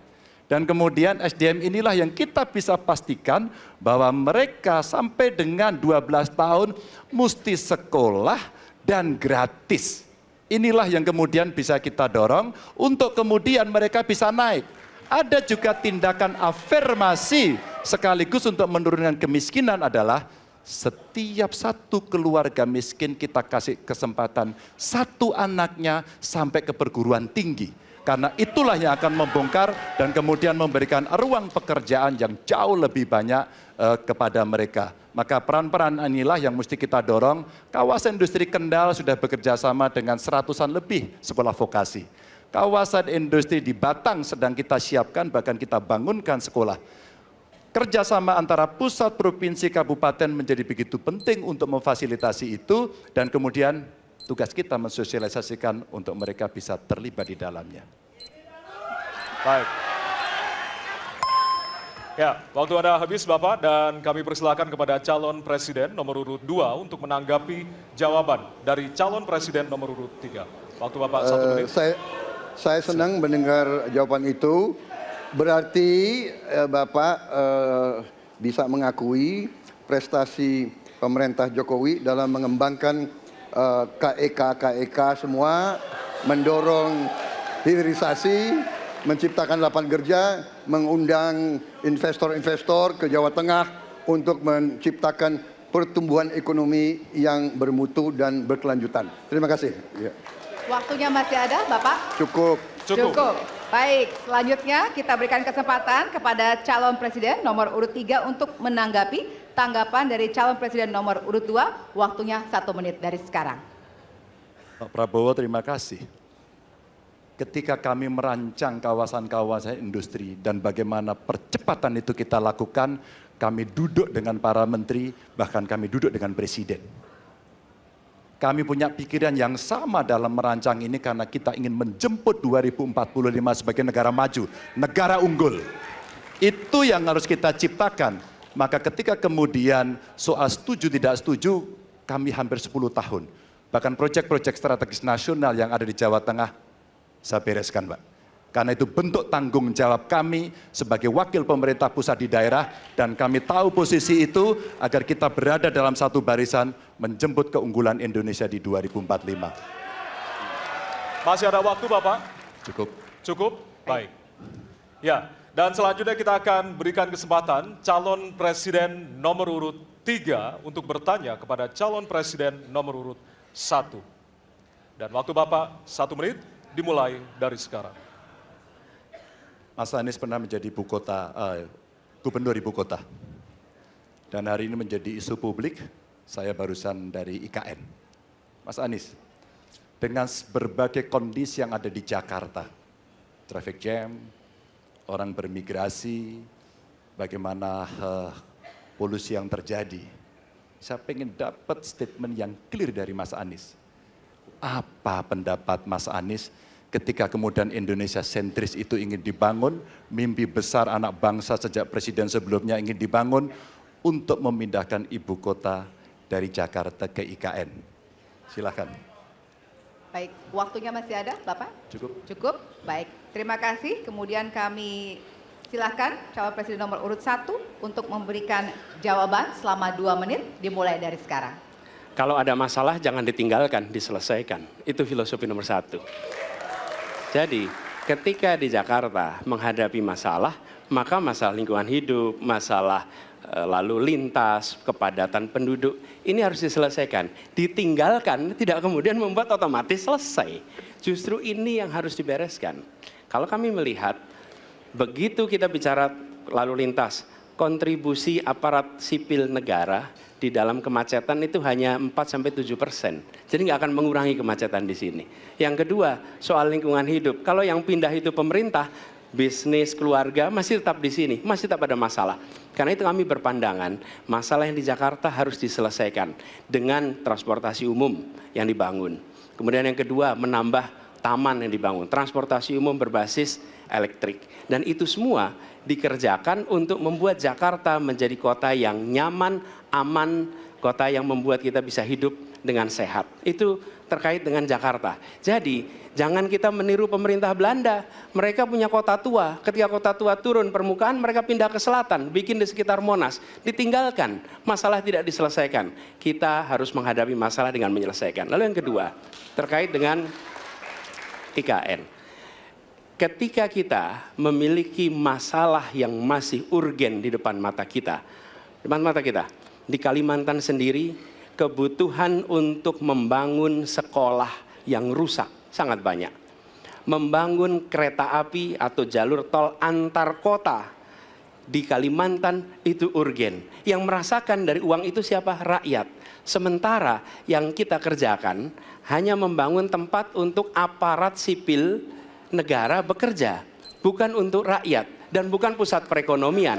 Dan kemudian SDM inilah yang kita bisa pastikan bahwa mereka sampai dengan 12 tahun mesti sekolah dan gratis. Inilah yang kemudian bisa kita dorong untuk kemudian mereka bisa naik. Ada juga tindakan afirmasi sekaligus untuk menurunkan kemiskinan adalah setiap satu keluarga miskin kita kasih kesempatan satu anaknya sampai ke perguruan tinggi. Karena itulah yang akan membongkar dan kemudian memberikan ruang pekerjaan yang jauh lebih banyak kepada mereka. Maka peran-peran inilah yang mesti kita dorong. Kawasan industri Kendal sudah bekerja sama dengan 100-an lebih sekolah vokasi. Kawasan industri di Batang sedang kita siapkan, bahkan kita bangunkan sekolah. Kerjasama antara pusat, provinsi, kabupaten menjadi begitu penting untuk memfasilitasi itu. Dan kemudian tugas kita mensosialisasikan untuk mereka bisa terlibat di dalamnya. Baik. Ya, waktu Anda habis Bapak dan kami persilakan kepada calon presiden nomor urut 2 untuk menanggapi jawaban dari calon presiden nomor urut 3. Waktu Bapak 1 menit. Saya senang mendengar jawaban itu. Berarti Bapak bisa mengakui prestasi pemerintah Jokowi dalam mengembangkan KEK semua, mendorong hilirisasi menciptakan lapangan kerja, mengundang investor-investor ke Jawa Tengah untuk menciptakan pertumbuhan ekonomi yang bermutu dan berkelanjutan. Terima kasih. Ya. Waktunya masih ada, Bapak? Cukup. Cukup. Baik, selanjutnya kita berikan kesempatan kepada calon presiden nomor urut 3 untuk menanggapi tanggapan dari calon presiden nomor urut 2. Waktunya 1 menit dari sekarang. Pak Prabowo, terima kasih. Ketika kami merancang kawasan-kawasan industri dan bagaimana percepatan itu kita lakukan, kami duduk dengan para menteri, bahkan kami duduk dengan presiden. Kami punya pikiran yang sama dalam merancang ini karena kita ingin menjemput 2045 sebagai negara maju, negara unggul. Itu yang harus kita ciptakan. Maka ketika kemudian soal setuju tidak setuju, kami hampir 10 tahun. Bahkan proyek-proyek strategis nasional yang ada di Jawa Tengah, saya bereskan, Pak. Karena itu bentuk tanggung jawab kami sebagai wakil pemerintah pusat di daerah, dan kami tahu posisi itu agar kita berada dalam satu barisan menjemput keunggulan Indonesia di 2045. Masih ada waktu, Bapak? Cukup. Cukup? Baik. Ya, dan selanjutnya kita akan berikan kesempatan calon presiden nomor urut 3 untuk bertanya kepada calon presiden nomor urut 1. Dan waktu Bapak 1 menit dimulai dari sekarang. Mas Anies pernah menjadi gubernur ibu kota. Dan hari ini menjadi isu publik, saya barusan dari IKN. Mas Anies, dengan berbagai kondisi yang ada di Jakarta, traffic jam, orang bermigrasi, bagaimana polusi yang terjadi, saya pengen dapat statement yang clear dari Mas Anies. Apa pendapat Mas Anies ketika kemudian Indonesia sentris itu ingin dibangun, mimpi besar anak bangsa sejak presiden sebelumnya ingin dibangun untuk memindahkan ibu kota dari Jakarta ke IKN. Silakan. Baik, waktunya masih ada, Bapak? Cukup. Cukup, baik. Terima kasih. Kemudian kami silakan calon presiden nomor urut 1 untuk memberikan jawaban selama 2 menit, dimulai dari sekarang. Kalau ada masalah jangan ditinggalkan, diselesaikan. Itu filosofi nomor 1. Jadi ketika di Jakarta menghadapi masalah, maka masalah lingkungan hidup, masalah lalu lintas, kepadatan penduduk, ini harus diselesaikan. Ditinggalkan tidak kemudian membuat otomatis selesai. Justru ini yang harus dibereskan. Kalau kami melihat, begitu kita bicara lalu lintas, kontribusi aparat sipil negara di dalam kemacetan itu hanya 4-7%. Jadi nggak akan mengurangi kemacetan di sini. Yang kedua, soal lingkungan hidup. Kalau yang pindah itu pemerintah, bisnis, keluarga masih tetap di sini, masih tetap ada masalah. Karena itu kami berpandangan, masalah yang di Jakarta harus diselesaikan dengan transportasi umum yang dibangun. Kemudian yang kedua, menambah taman yang dibangun, transportasi umum berbasis elektrik. Dan itu semua dikerjakan untuk membuat Jakarta menjadi kota yang nyaman, aman, kota yang membuat kita bisa hidup dengan sehat. Itu terkait dengan Jakarta. Jadi jangan kita meniru pemerintah Belanda. Mereka punya kota tua. Ketika kota tua turun permukaan, mereka pindah ke selatan, bikin di sekitar Monas. Ditinggalkan, masalah tidak diselesaikan. Kita harus menghadapi masalah dengan menyelesaikan. Lalu yang kedua, terkait dengan IKN. Ketika kita memiliki masalah yang masih urgen di depan mata kita, di Kalimantan sendiri, kebutuhan untuk membangun sekolah yang rusak sangat banyak. Membangun kereta api atau jalur tol antar kota di Kalimantan itu urgen. Yang merasakan dari uang itu siapa? Rakyat. Sementara yang kita kerjakan hanya membangun tempat untuk aparat sipil negara bekerja, bukan untuk rakyat dan bukan pusat perekonomian.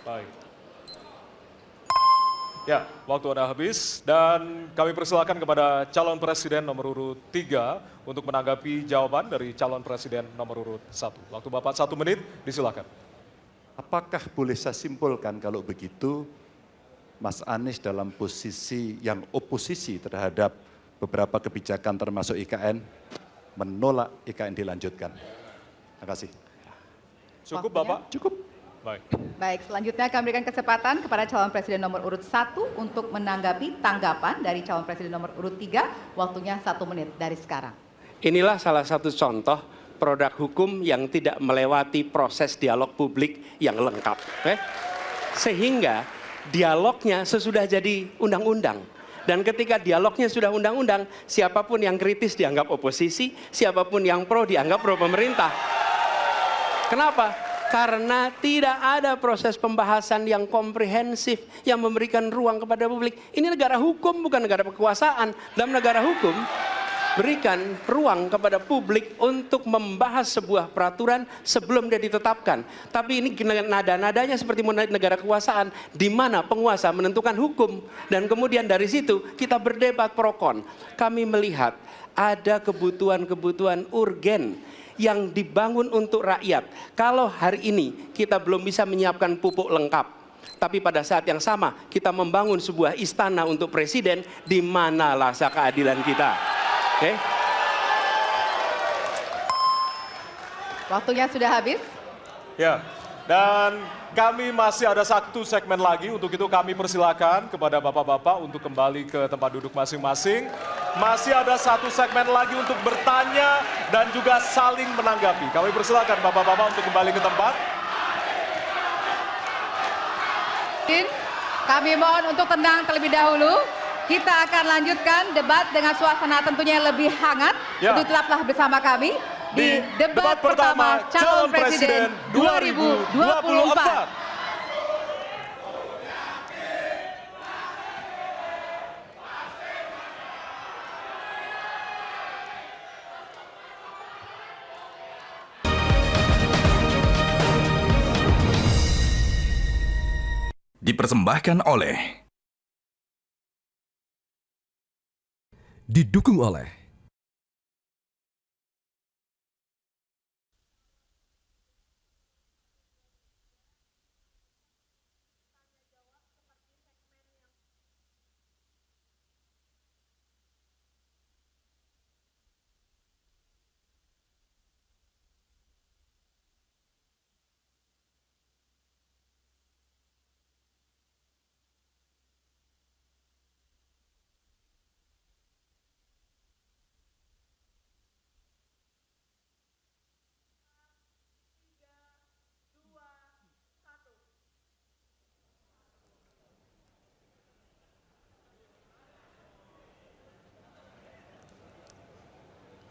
Baik. Ya, waktu Anda habis dan kami persilakan kepada calon presiden nomor urut 3 untuk menanggapi jawaban dari calon presiden nomor urut 1. Waktu Bapak 1 menit, disilakan. Apakah boleh saya simpulkan kalau begitu, Mas Anies dalam posisi yang oposisi terhadap beberapa kebijakan termasuk IKN, menolak IKN dilanjutkan. Terima kasih. Cukup, Waktunya? Bapak? Cukup. Baik. Baik, selanjutnya kami berikan kesempatan kepada calon presiden nomor urut 1 untuk menanggapi tanggapan dari calon presiden nomor urut 3. Waktunya 1 menit dari sekarang. Inilah salah satu contoh produk hukum yang tidak melewati proses dialog publik yang lengkap. Sehingga dialognya sesudah jadi undang-undang. Dan ketika dialognya sudah undang-undang, siapapun yang kritis dianggap oposisi, siapapun yang pro dianggap pro pemerintah. Kenapa? Karena tidak ada proses pembahasan yang komprehensif yang memberikan ruang kepada publik. Ini negara hukum, bukan negara kekuasaan. Dalam negara hukum, berikan ruang kepada publik untuk membahas sebuah peraturan sebelum dia ditetapkan. Tapi ini nada-nadanya seperti negara kekuasaan, di mana penguasa menentukan hukum. Dan kemudian dari situ kita berdebat pro kon. Kami melihat ada kebutuhan-kebutuhan urgen yang dibangun untuk rakyat. Kalau hari ini kita belum bisa menyiapkan pupuk lengkap, tapi pada saat yang sama kita membangun sebuah istana untuk presiden, di mana rasa keadilan kita? Oke? Waktunya sudah habis. Ya, dan kami masih ada satu segmen lagi. Untuk itu kami persilakan kepada bapak-bapak untuk kembali ke tempat duduk masing-masing. Masih ada satu segmen lagi untuk bertanya dan juga saling menanggapi. Kami persilakan bapak-bapak untuk kembali ke tempat. Kami mohon untuk tenang terlebih dahulu. Kita akan lanjutkan debat dengan suasana tentunya yang lebih hangat. Ya. Untuk tetaplah bersama kami di debat pertama calon presiden 2024. Dipersembahkan oleh, didukung oleh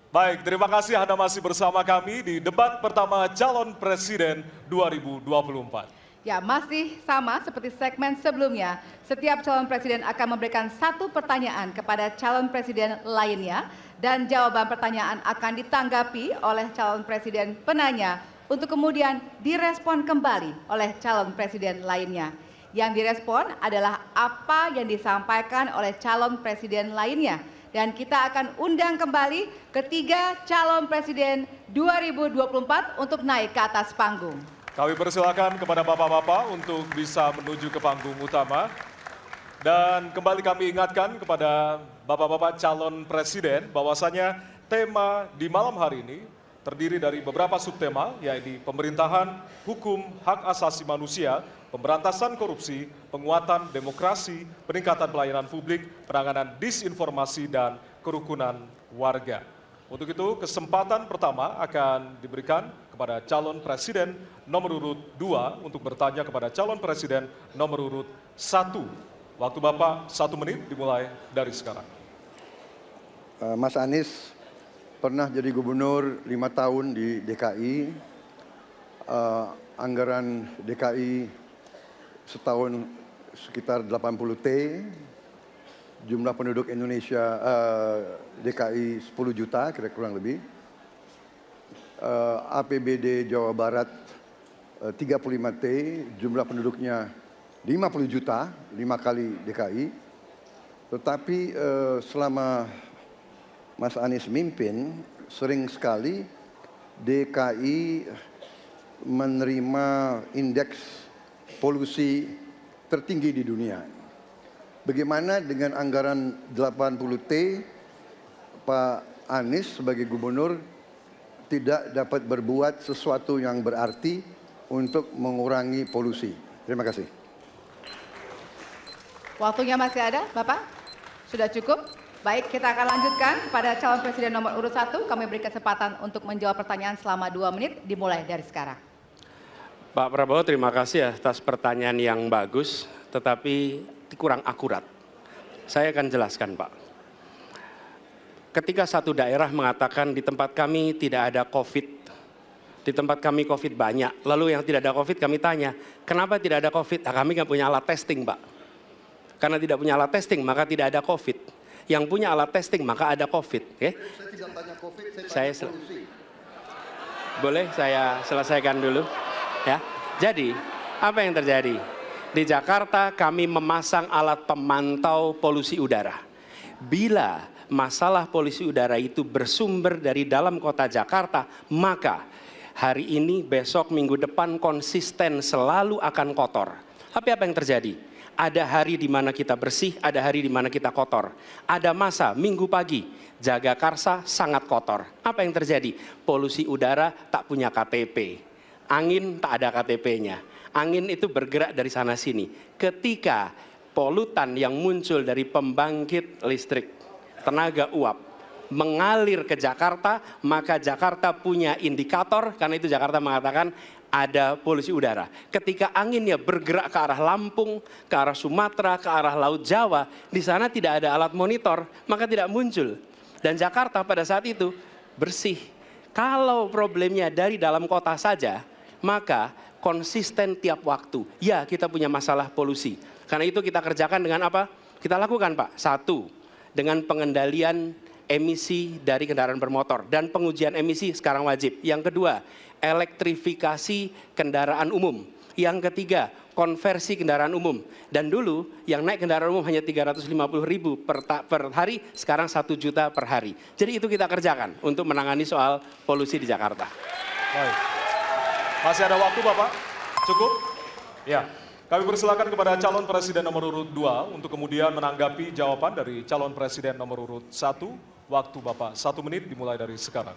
Baik, terima kasih Anda masih bersama kami di debat pertama calon presiden 2024. Ya, masih sama seperti segmen sebelumnya. Setiap calon presiden akan memberikan satu pertanyaan kepada calon presiden lainnya dan jawaban pertanyaan akan ditanggapi oleh calon presiden penanya untuk kemudian direspon kembali oleh calon presiden lainnya. Yang direspon adalah apa yang disampaikan oleh calon presiden lainnya. Dan kita akan undang kembali ketiga calon presiden 2024 untuk naik ke atas panggung. Kami persilakan kepada bapak-bapak untuk bisa menuju ke panggung utama. Dan kembali kami ingatkan kepada bapak-bapak calon presiden bahwasanya tema di malam hari ini terdiri dari beberapa subtema, yaitu pemerintahan, hukum, hak asasi manusia, pemberantasan korupsi, penguatan demokrasi, peningkatan pelayanan publik, penanganan disinformasi, dan kerukunan warga. Untuk itu, kesempatan pertama akan diberikan kepada calon presiden nomor urut 2 untuk bertanya kepada calon presiden nomor urut 1. Waktu Bapak 1 menit dimulai dari sekarang. Mas Anies pernah jadi gubernur 5 tahun di DKI. Anggaran DKI setahun sekitar 80 T, jumlah penduduk Indonesia DKI 10 juta kira kurang lebih, APBD Jawa Barat 35 T, jumlah penduduknya 50 juta, 5 kali DKI. Tetapi selama Mas Anies mimpin, sering sekali DKI menerima indeks polusi tertinggi di dunia. Bagaimana dengan anggaran 80 T, Pak Anies sebagai gubernur tidak dapat berbuat sesuatu yang berarti untuk mengurangi polusi? Terima kasih. Waktunya masih ada, Bapak? Sudah cukup? Baik, kita akan lanjutkan pada calon presiden nomor urut 1. Kami beri kesempatan untuk menjawab pertanyaan selama 2 menit, dimulai dari sekarang. Pak Prabowo, terima kasih atas pertanyaan yang bagus, tetapi kurang akurat. Saya akan jelaskan, Pak. Ketika satu daerah mengatakan di tempat kami tidak ada COVID, di tempat kami COVID banyak, lalu yang tidak ada COVID kami tanya, kenapa tidak ada COVID? Nah, kami nggak punya alat testing, Pak. Karena tidak punya alat testing, maka tidak ada COVID. Yang punya alat testing, maka ada COVID. Okay? Saya tidak tanya COVID, saya boleh saya selesaikan dulu? Ya. Jadi, apa yang terjadi? Di Jakarta kami memasang alat pemantau polusi udara. Bila masalah polusi udara itu bersumber dari dalam kota Jakarta, maka hari ini, besok, minggu depan konsisten selalu akan kotor. Tapi apa yang terjadi? Ada hari di mana kita bersih, ada hari di mana kita kotor. Ada masa minggu pagi, Jagakarsa sangat kotor. Apa yang terjadi? Polusi udara tak punya KTP. Angin tak ada KTP-nya. Angin itu bergerak dari sana sini. Ketika polutan yang muncul dari pembangkit listrik, tenaga uap, mengalir ke Jakarta, maka Jakarta punya indikator, karena itu Jakarta mengatakan ada polusi udara. Ketika anginnya bergerak ke arah Lampung, ke arah Sumatera, ke arah Laut Jawa, di sana tidak ada alat monitor, maka tidak muncul. Dan Jakarta pada saat itu bersih. Kalau problemnya dari dalam kota saja, maka konsisten tiap waktu. Ya, kita punya masalah polusi. Karena itu kita kerjakan dengan apa? Kita lakukan, Pak. 1, dengan pengendalian emisi dari kendaraan bermotor dan pengujian emisi sekarang wajib. Yang kedua, elektrifikasi kendaraan umum. Yang ketiga, konversi kendaraan umum. Dan dulu yang naik kendaraan umum hanya 350.000 per hari, sekarang 1 juta per hari. Jadi itu kita kerjakan untuk menangani soal polusi di Jakarta. Baik. Masih ada waktu, Bapak? Cukup? Ya. Kami persilakan kepada calon presiden nomor urut 2 untuk kemudian menanggapi jawaban dari calon presiden nomor urut 1. Waktu Bapak 1 menit dimulai dari sekarang.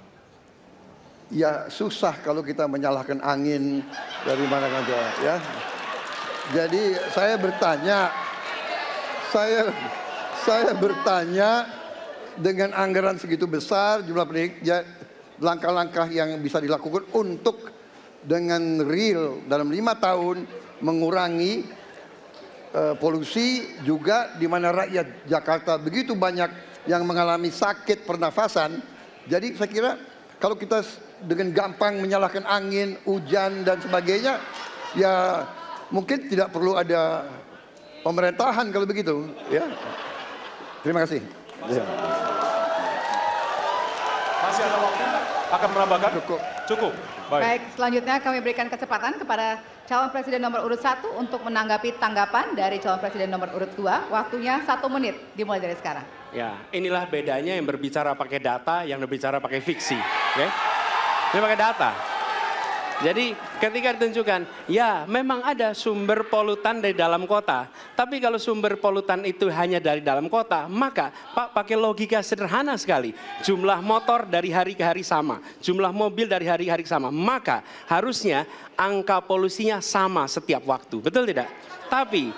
Ya susah kalau kita menyalahkan angin dari mana saja ya. Jadi saya bertanya dengan anggaran segitu besar, jumlah pendidik, langkah-langkah yang bisa dilakukan untuk dengan real dalam 5 tahun mengurangi polusi, juga di mana rakyat Jakarta begitu banyak yang mengalami sakit pernafasan. Jadi saya kira kalau kita dengan gampang menyalahkan angin, hujan dan sebagainya, ya mungkin tidak perlu ada pemerintahan kalau begitu ya. Terima kasih. Masih ada waktu? Akan menambahkan? Cukup. Baik, selanjutnya kami berikan kesempatan kepada calon presiden nomor urut 1 untuk menanggapi tanggapan dari calon presiden nomor urut 2. Waktunya 1 menit, dimulai dari sekarang. Ya, inilah bedanya yang berbicara pakai data, yang berbicara pakai fiksi. Okay? Ini pakai data. Jadi ketika ditunjukkan, ya memang ada sumber polutan dari dalam kota. Tapi kalau sumber polutan itu hanya dari dalam kota, maka Pak pakai logika sederhana sekali. Jumlah motor dari hari ke hari sama, jumlah mobil dari hari ke hari sama. Maka harusnya angka polusinya sama setiap waktu, betul tidak? Tapi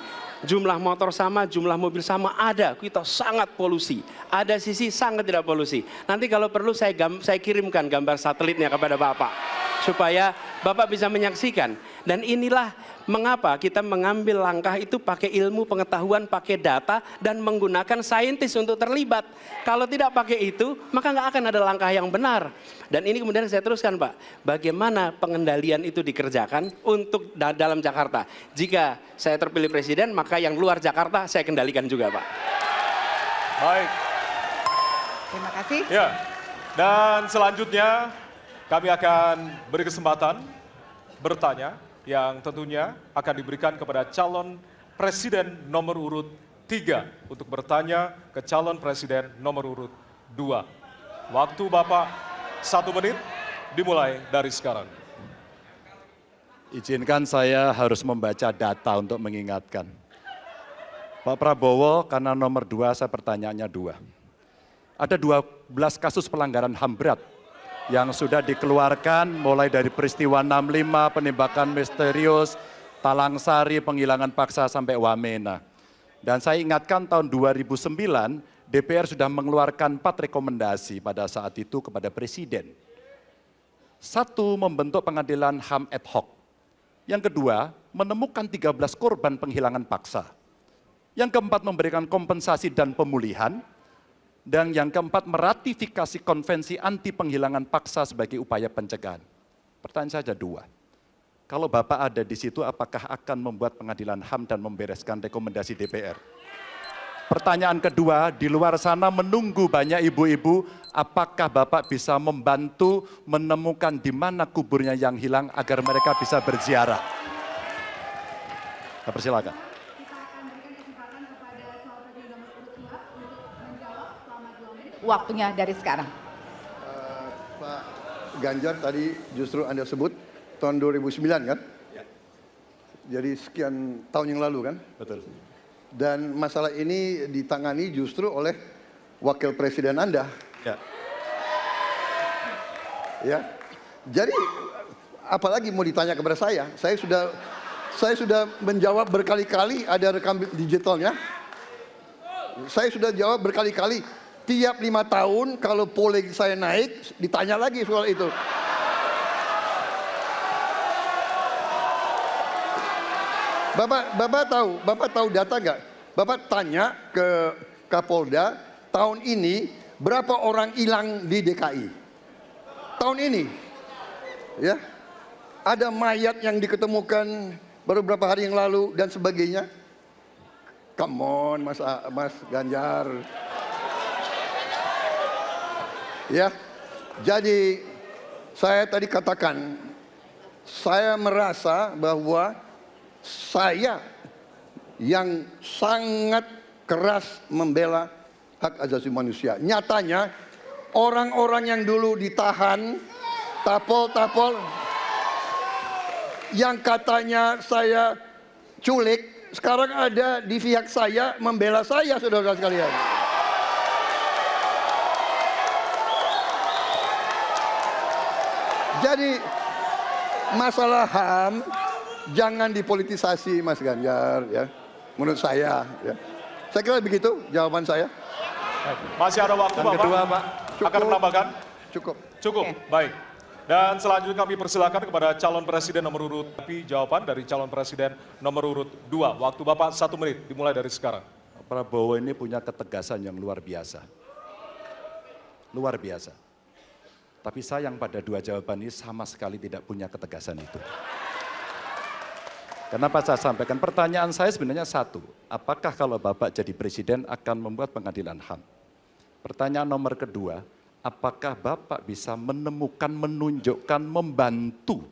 jumlah motor sama, jumlah mobil sama, ada kita sangat polusi. Ada sisi sangat tidak polusi. Nanti kalau perlu saya kirimkan gambar satelitnya kepada Bapak. Supaya Bapak bisa menyaksikan. Dan inilah mengapa kita mengambil langkah itu pakai ilmu pengetahuan, pakai data, dan menggunakan saintis untuk terlibat. Kalau tidak pakai itu, maka nggak akan ada langkah yang benar. Dan ini kemudian saya teruskan, Pak. Bagaimana pengendalian itu dikerjakan untuk dalam Jakarta. Jika saya terpilih presiden, maka yang luar Jakarta saya kendalikan juga, Pak. Baik. Terima kasih. Ya, dan selanjutnya kami akan beri kesempatan bertanya yang tentunya akan diberikan kepada calon presiden nomor urut 3 untuk bertanya ke calon presiden nomor urut 2. Waktu Bapak 1 menit dimulai dari sekarang. Izinkan saya harus membaca data untuk mengingatkan. Pak Prabowo, karena nomor 2 saya pertanyaannya 2. Ada 12 kasus pelanggaran HAM berat yang sudah dikeluarkan mulai dari peristiwa 65, penembakan misterius, Talang Sari, penghilangan paksa sampai Wamena. Dan saya ingatkan tahun 2009 DPR sudah mengeluarkan 4 rekomendasi pada saat itu kepada Presiden. 1, membentuk pengadilan HAM ad hoc. Yang kedua, menemukan 13 korban penghilangan paksa. Yang keempat, memberikan kompensasi dan pemulihan. Dan yang keempat, meratifikasi konvensi anti penghilangan paksa sebagai upaya pencegahan. Pertanyaan saja 2. Kalau Bapak ada di situ, apakah akan membuat pengadilan HAM dan membereskan rekomendasi DPR? Pertanyaan kedua, di luar sana menunggu banyak ibu-ibu, apakah Bapak bisa membantu menemukan di mana kuburnya yang hilang agar mereka bisa berziarah? Saya persilakan. Waktunya dari sekarang. Pak Ganjar tadi justru Anda sebut tahun 2009 kan? Ya. Jadi sekian tahun yang lalu kan? Betul. Dan masalah ini ditangani justru oleh wakil presiden Anda. Ya. Ya. Jadi apalagi mau ditanya kepada saya? Saya sudah menjawab berkali-kali, ada rekam digitalnya. Saya sudah jawab berkali-kali. Tiap 5 tahun kalau polling saya naik, ditanya lagi soal itu. Bapak tahu data nggak? Bapak tanya ke Kapolda, tahun ini berapa orang hilang di DKI? Tahun ini, ya, ada mayat yang diketemukan baru beberapa hari yang lalu dan sebagainya. Come on, Mas Ganjar. Ya, jadi saya tadi katakan, saya merasa bahwa saya yang sangat keras membela hak asasi manusia. Nyatanya orang-orang yang dulu ditahan, tapol-tapol, yang katanya saya culik, sekarang ada di pihak saya membela saya, saudara sekalian. Jadi masalah HAM jangan dipolitisasi, Mas Ganjar, ya. Menurut saya, ya. Saya kira begitu jawaban saya. Masih ada waktu, Bapak. Kedua, Pak. Akan menambahkan? Cukup. Cukup, baik. Dan selanjutnya kami persilakan kepada calon presiden nomor urut, tapi jawaban dari calon presiden nomor urut 2. Waktu Bapak 1 menit, dimulai dari sekarang. Prabowo ini punya ketegasan yang luar biasa. Luar biasa. Tapi sayang pada 2 jawaban ini sama sekali tidak punya ketegasan itu. Kenapa saya sampaikan? Pertanyaan saya sebenarnya 1. Apakah kalau Bapak jadi presiden akan membuat pengadilan HAM? Pertanyaan nomor kedua, apakah Bapak bisa menemukan, menunjukkan, membantu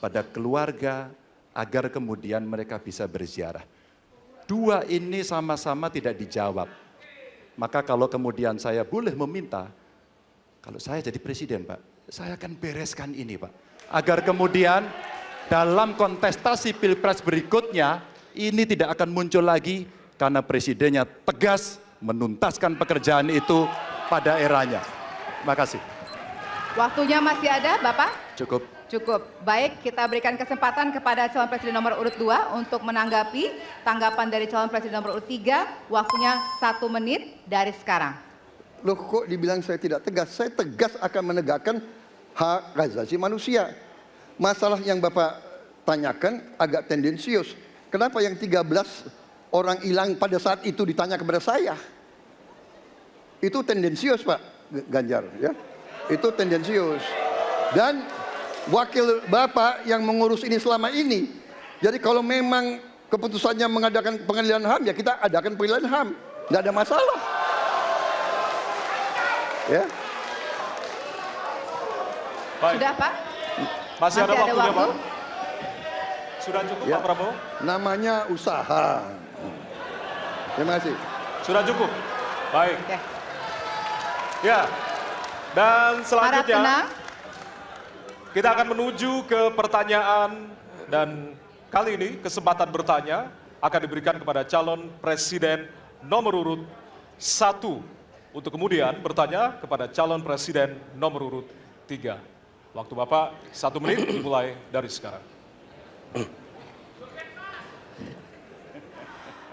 pada keluarga agar kemudian mereka bisa berziarah? 2 ini sama-sama tidak dijawab. Maka kalau kemudian saya boleh meminta, kalau saya jadi presiden, Pak, saya akan bereskan ini, Pak. Agar kemudian dalam kontestasi pilpres berikutnya, ini tidak akan muncul lagi karena presidennya tegas menuntaskan pekerjaan itu pada eranya. Terima kasih. Waktunya masih ada, Bapak? Cukup. Cukup. Baik, kita berikan kesempatan kepada calon presiden nomor urut 2 untuk menanggapi tanggapan dari calon presiden nomor urut 3. Waktunya 1 menit dari sekarang. Loh, kok dibilang saya tidak tegas? Saya tegas akan menegakkan hak asasi manusia. Masalah yang Bapak tanyakan agak tendensius. Kenapa yang 13 orang hilang pada saat itu ditanya kepada saya? Itu tendensius, Pak Ganjar, ya. Itu tendensius. Dan wakil Bapak yang mengurus ini selama ini. Jadi kalau memang keputusannya mengadakan pengadilan HAM, ya kita adakan pengadilan HAM. Tidak ada masalah. Ya. Baik. Sudah, Pak? Masih ada waktunya, waktu? Pak? Sudah cukup, Ya. Pak Prabowo? Namanya usaha. Terima kasih. Sudah cukup? Baik. Oke. Ya, dan Harap selanjutnya tenang. kita akan menuju ke pertanyaan dan kali ini kesempatan bertanya akan diberikan kepada calon presiden nomor urut 1 untuk kemudian bertanya kepada calon presiden nomor urut 3. Waktu Bapak 1 menit dimulai dari sekarang.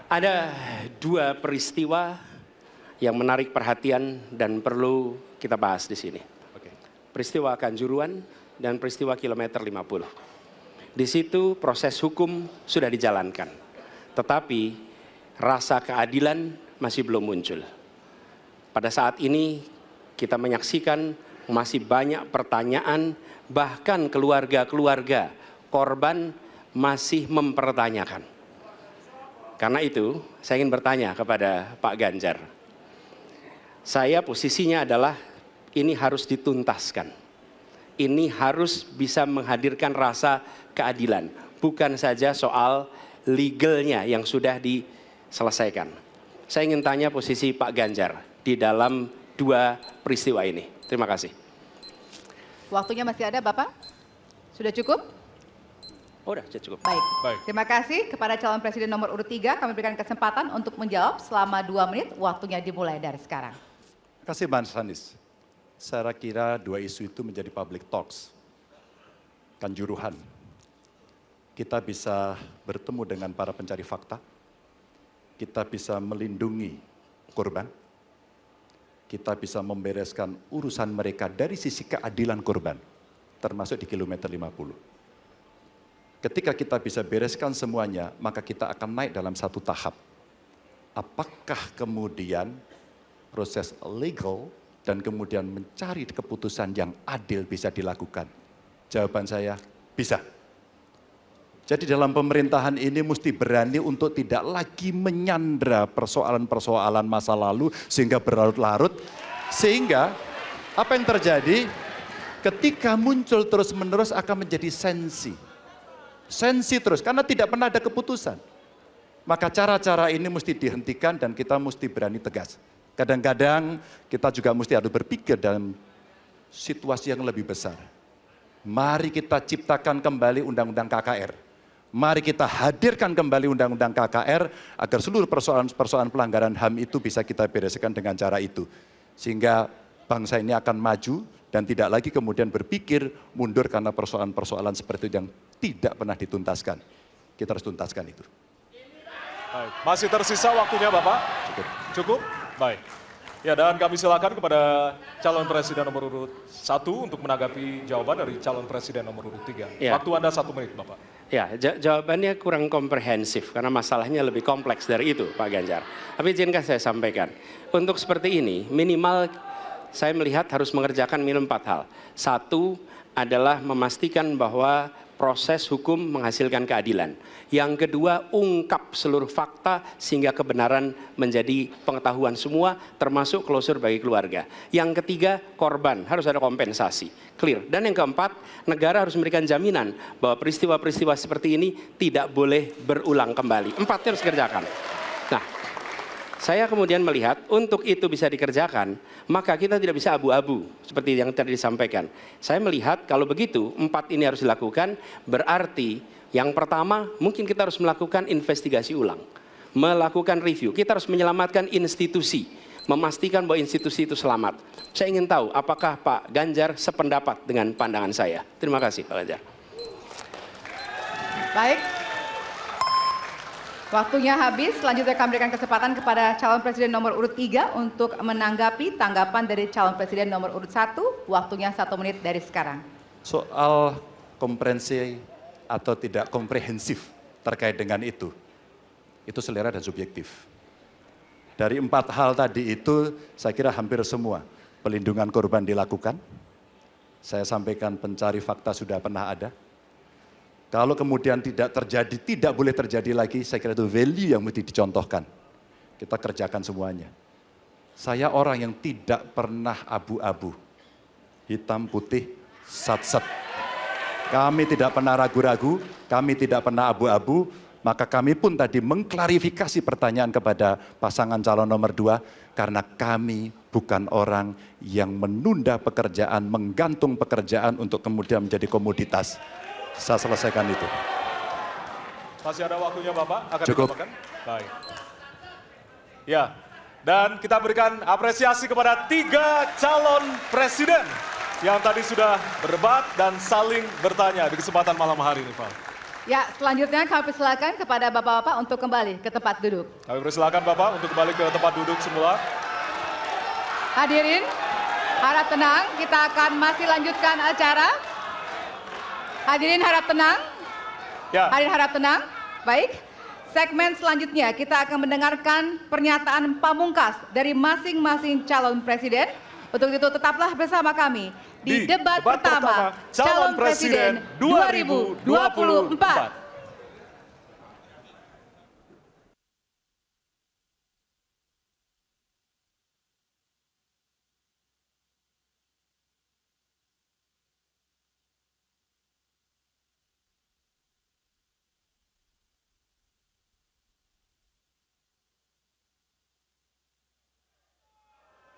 Ada 2 peristiwa yang menarik perhatian dan perlu kita bahas di sini. Peristiwa Kanjuruhan dan peristiwa kilometer 50. Di situ proses hukum sudah dijalankan, tetapi rasa keadilan masih belum muncul. Pada saat ini kita menyaksikan masih banyak pertanyaan, bahkan keluarga-keluarga korban masih mempertanyakan. Karena itu saya ingin bertanya kepada Pak Ganjar. Saya posisinya adalah ini harus dituntaskan. Ini harus bisa menghadirkan rasa keadilan, bukan saja soal legalnya yang sudah diselesaikan. Saya ingin tanya posisi Pak Ganjar di dalam dua peristiwa ini. Terima kasih. Waktunya masih ada, Bapak? Sudah cukup? Oh, sudah cukup. Baik. Baik. Terima kasih kepada calon presiden nomor urut 3. Kami berikan kesempatan untuk menjawab selama 2 menit. Waktunya dimulai dari sekarang. Terima kasih Mas Anies. Saya kira dua isu itu menjadi public talks. Kanjuruhan. Kita bisa bertemu dengan para pencari fakta. Kita bisa melindungi korban. Kita bisa membereskan urusan mereka dari sisi keadilan korban. Termasuk di kilometer 50. Ketika kita bisa bereskan semuanya, maka kita akan naik dalam satu tahap. Apakah kemudian proses legal dan kemudian mencari keputusan yang adil bisa dilakukan? Jawaban saya, bisa. Jadi dalam pemerintahan ini mesti berani untuk tidak lagi menyandra persoalan-persoalan masa lalu sehingga berlarut-larut. Sehingga apa yang terjadi ketika muncul terus-menerus akan menjadi sensi. Sensi terus, karena tidak pernah ada keputusan. Maka cara-cara ini mesti dihentikan dan kita mesti berani tegas. Kadang-kadang kita juga mesti harus berpikir dalam situasi yang lebih besar. Mari kita ciptakan kembali Undang-Undang KKR. Mari kita hadirkan kembali Undang-Undang KKR agar seluruh persoalan-persoalan pelanggaran HAM itu bisa kita bereskan dengan cara itu. Sehingga bangsa ini akan maju dan tidak lagi kemudian berpikir mundur karena persoalan-persoalan seperti itu yang tidak pernah dituntaskan. Kita harus tuntaskan itu. Baik. Masih tersisa waktunya Bapak? Cukup? Baik. Ya, dan kami silakan kepada calon presiden nomor urut 1 untuk menanggapi jawaban dari calon presiden nomor urut 3. Ya. Waktu Anda 1 menit, Bapak. Ya, jawabannya kurang komprehensif karena masalahnya lebih kompleks dari itu, Pak Ganjar. Tapi izinkan saya sampaikan, untuk seperti ini minimal saya melihat harus mengerjakan minimum 4 hal. 1 adalah memastikan bahwa proses hukum menghasilkan keadilan. Yang kedua, ungkap seluruh fakta sehingga kebenaran menjadi pengetahuan semua, termasuk closure bagi keluarga. Yang ketiga, korban harus ada kompensasi, clear. Dan yang keempat, negara harus memberikan jaminan bahwa peristiwa-peristiwa seperti ini tidak boleh berulang kembali. 4 harus dikerjakan. Nah, saya kemudian melihat untuk itu bisa dikerjakan, maka kita tidak bisa abu-abu seperti yang tadi disampaikan. Saya melihat kalau begitu 4 ini harus dilakukan, berarti yang pertama mungkin kita harus melakukan investigasi ulang, melakukan review. Kita harus menyelamatkan institusi, memastikan bahwa institusi itu selamat. Saya ingin tahu apakah Pak Ganjar sependapat dengan pandangan saya. Terima kasih Pak Ganjar. Baik. Waktunya habis, selanjutnya kami berikan kesempatan kepada calon presiden nomor urut 3 untuk menanggapi tanggapan dari calon presiden nomor urut 1. Waktunya 1 menit dari sekarang. Soal komprehensi atau tidak komprehensif terkait dengan itu selera dan subjektif. Dari 4 hal tadi itu saya kira hampir semua pelindungan korban dilakukan. Saya sampaikan pencari fakta sudah pernah ada. Kalau kemudian tidak terjadi, tidak boleh terjadi lagi, saya kira itu value yang mesti dicontohkan. Kita kerjakan semuanya. Saya orang yang tidak pernah abu-abu, hitam putih, sat-sat. Kami tidak pernah ragu-ragu, kami tidak pernah abu-abu, maka kami pun tadi mengklarifikasi pertanyaan kepada pasangan calon nomor 2, karena kami bukan orang yang menunda pekerjaan, menggantung pekerjaan untuk kemudian menjadi komoditas. Saya selesaikan itu. Masih ada waktunya Bapak? Akan Cukup. ditambahkan? Baik. Ya, dan kita berikan apresiasi kepada 3 calon presiden yang tadi sudah berdebat dan saling bertanya di kesempatan malam hari ini, Pak. Ya, selanjutnya kami persilakan kepada Bapak-Bapak untuk kembali ke tempat duduk. Kami persilakan Bapak untuk kembali ke tempat duduk semula. Hadirin, harap tenang, kita akan masih lanjutkan acara. Hadirin harap tenang. Ya. Hadirin harap tenang. Baik, segmen selanjutnya kita akan mendengarkan pernyataan pamungkas dari masing-masing calon presiden. Untuk itu tetaplah bersama kami di debat pertama calon presiden 2024.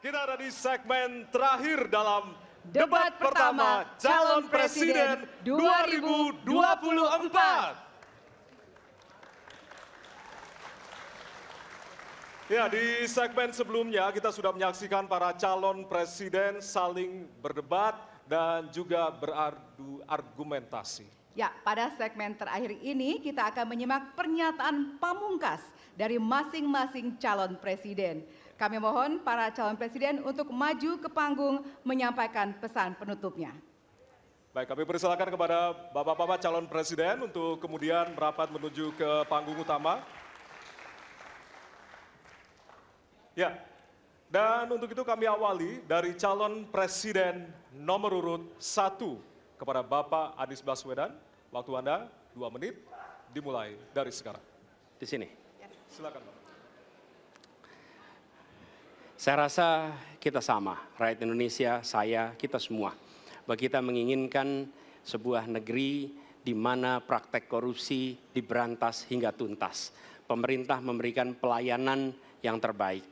Kita ada di segmen terakhir dalam debat pertama calon presiden 2024. Ya, di segmen sebelumnya kita sudah menyaksikan para calon presiden saling berdebat dan juga beradu argumentasi. Ya, pada segmen terakhir ini kita akan menyimak pernyataan pamungkas dari masing-masing calon presiden. Kami mohon para calon presiden untuk maju ke panggung menyampaikan pesan penutupnya. Baik, kami persilakan kepada Bapak-Bapak calon presiden untuk kemudian merapat menuju ke panggung utama. Ya, dan untuk itu kami awali dari calon presiden nomor urut 1 kepada Bapak Anies Baswedan. Waktu Anda 2 menit, dimulai dari sekarang. Di sini. Silakan, Bapak. Saya rasa kita sama, rakyat Indonesia, saya, kita semua. Bahwa kita menginginkan sebuah negeri di mana praktek korupsi diberantas hingga tuntas. Pemerintah memberikan pelayanan yang terbaik.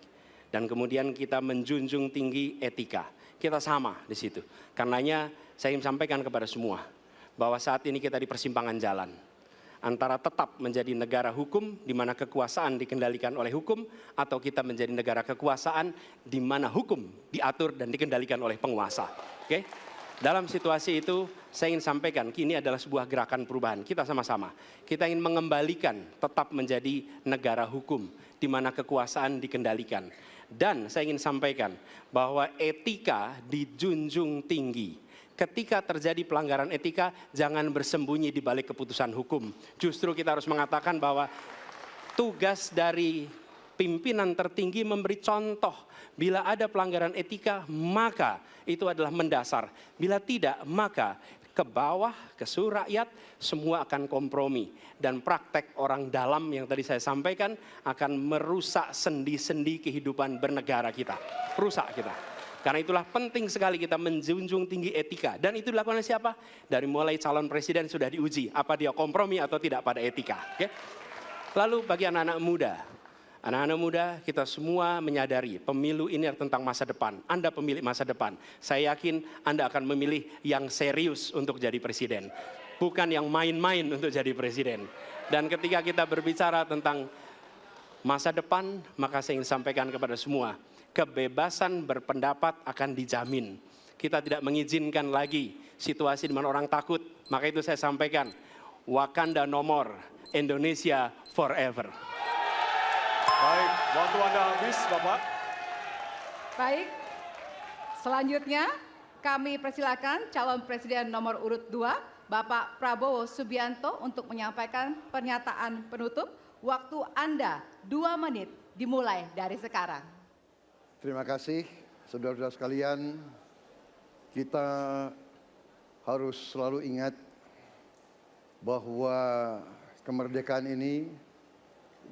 Dan kemudian kita menjunjung tinggi etika. Kita sama di situ. Karenanya saya ingin sampaikan kepada semua bahwa saat ini kita di persimpangan jalan. Antara tetap menjadi negara hukum di mana kekuasaan dikendalikan oleh hukum, atau kita menjadi negara kekuasaan di mana hukum diatur dan dikendalikan oleh penguasa. Oke? Dalam situasi itu saya ingin sampaikan ini adalah sebuah gerakan perubahan. Kita sama-sama. Kita ingin mengembalikan tetap menjadi negara hukum di mana kekuasaan dikendalikan. Dan saya ingin sampaikan bahwa etika dijunjung tinggi. Ketika terjadi pelanggaran etika, jangan bersembunyi di balik keputusan hukum. Justru kita harus mengatakan bahwa tugas dari pimpinan tertinggi memberi contoh. Bila ada pelanggaran etika, maka itu adalah mendasar. Bila tidak, maka ke bawah, ke seluruh rakyat, semua akan kompromi. Dan praktek orang dalam yang tadi saya sampaikan akan merusak sendi-sendi kehidupan bernegara kita. Rusak kita. Karena itulah penting sekali kita menjunjung tinggi etika. Dan itu dilakukan oleh siapa? Dari mulai calon presiden sudah diuji. Apa dia kompromi atau tidak pada etika. Okay? Lalu bagi anak-anak muda. Anak-anak muda kita semua menyadari pemilu ini tentang masa depan. Anda pemilik masa depan. Saya yakin Anda akan memilih yang serius untuk jadi presiden. Bukan yang main-main untuk jadi presiden. Dan ketika kita berbicara tentang masa depan, maka saya ingin sampaikan kepada semua. Kebebasan berpendapat akan dijamin. Kita tidak mengizinkan lagi situasi di mana orang takut. Maka itu saya sampaikan, Wakanda no more, Indonesia forever. Baik, waktu Anda habis, Bapak. Baik, selanjutnya kami persilakan calon presiden nomor urut 2, Bapak Prabowo Subianto untuk menyampaikan pernyataan penutup. Waktu Anda 2 menit dimulai dari sekarang. Terima kasih, saudara-saudara sekalian. Kita harus selalu ingat bahwa kemerdekaan ini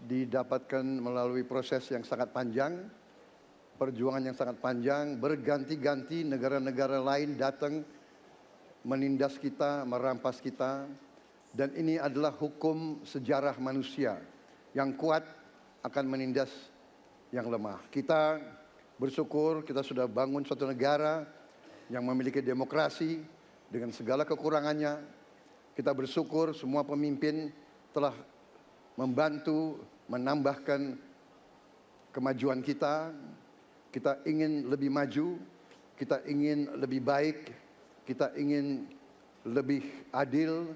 didapatkan melalui proses yang sangat panjang, perjuangan yang sangat panjang, berganti-ganti negara-negara lain datang menindas kita, merampas kita, dan ini adalah hukum sejarah manusia. Yang kuat akan menindas yang lemah. Kita bersyukur kita sudah bangun suatu negara yang memiliki demokrasi dengan segala kekurangannya. Kita bersyukur semua pemimpin telah membantu menambahkan kemajuan kita. Kita ingin lebih maju, kita ingin lebih baik, kita ingin lebih adil,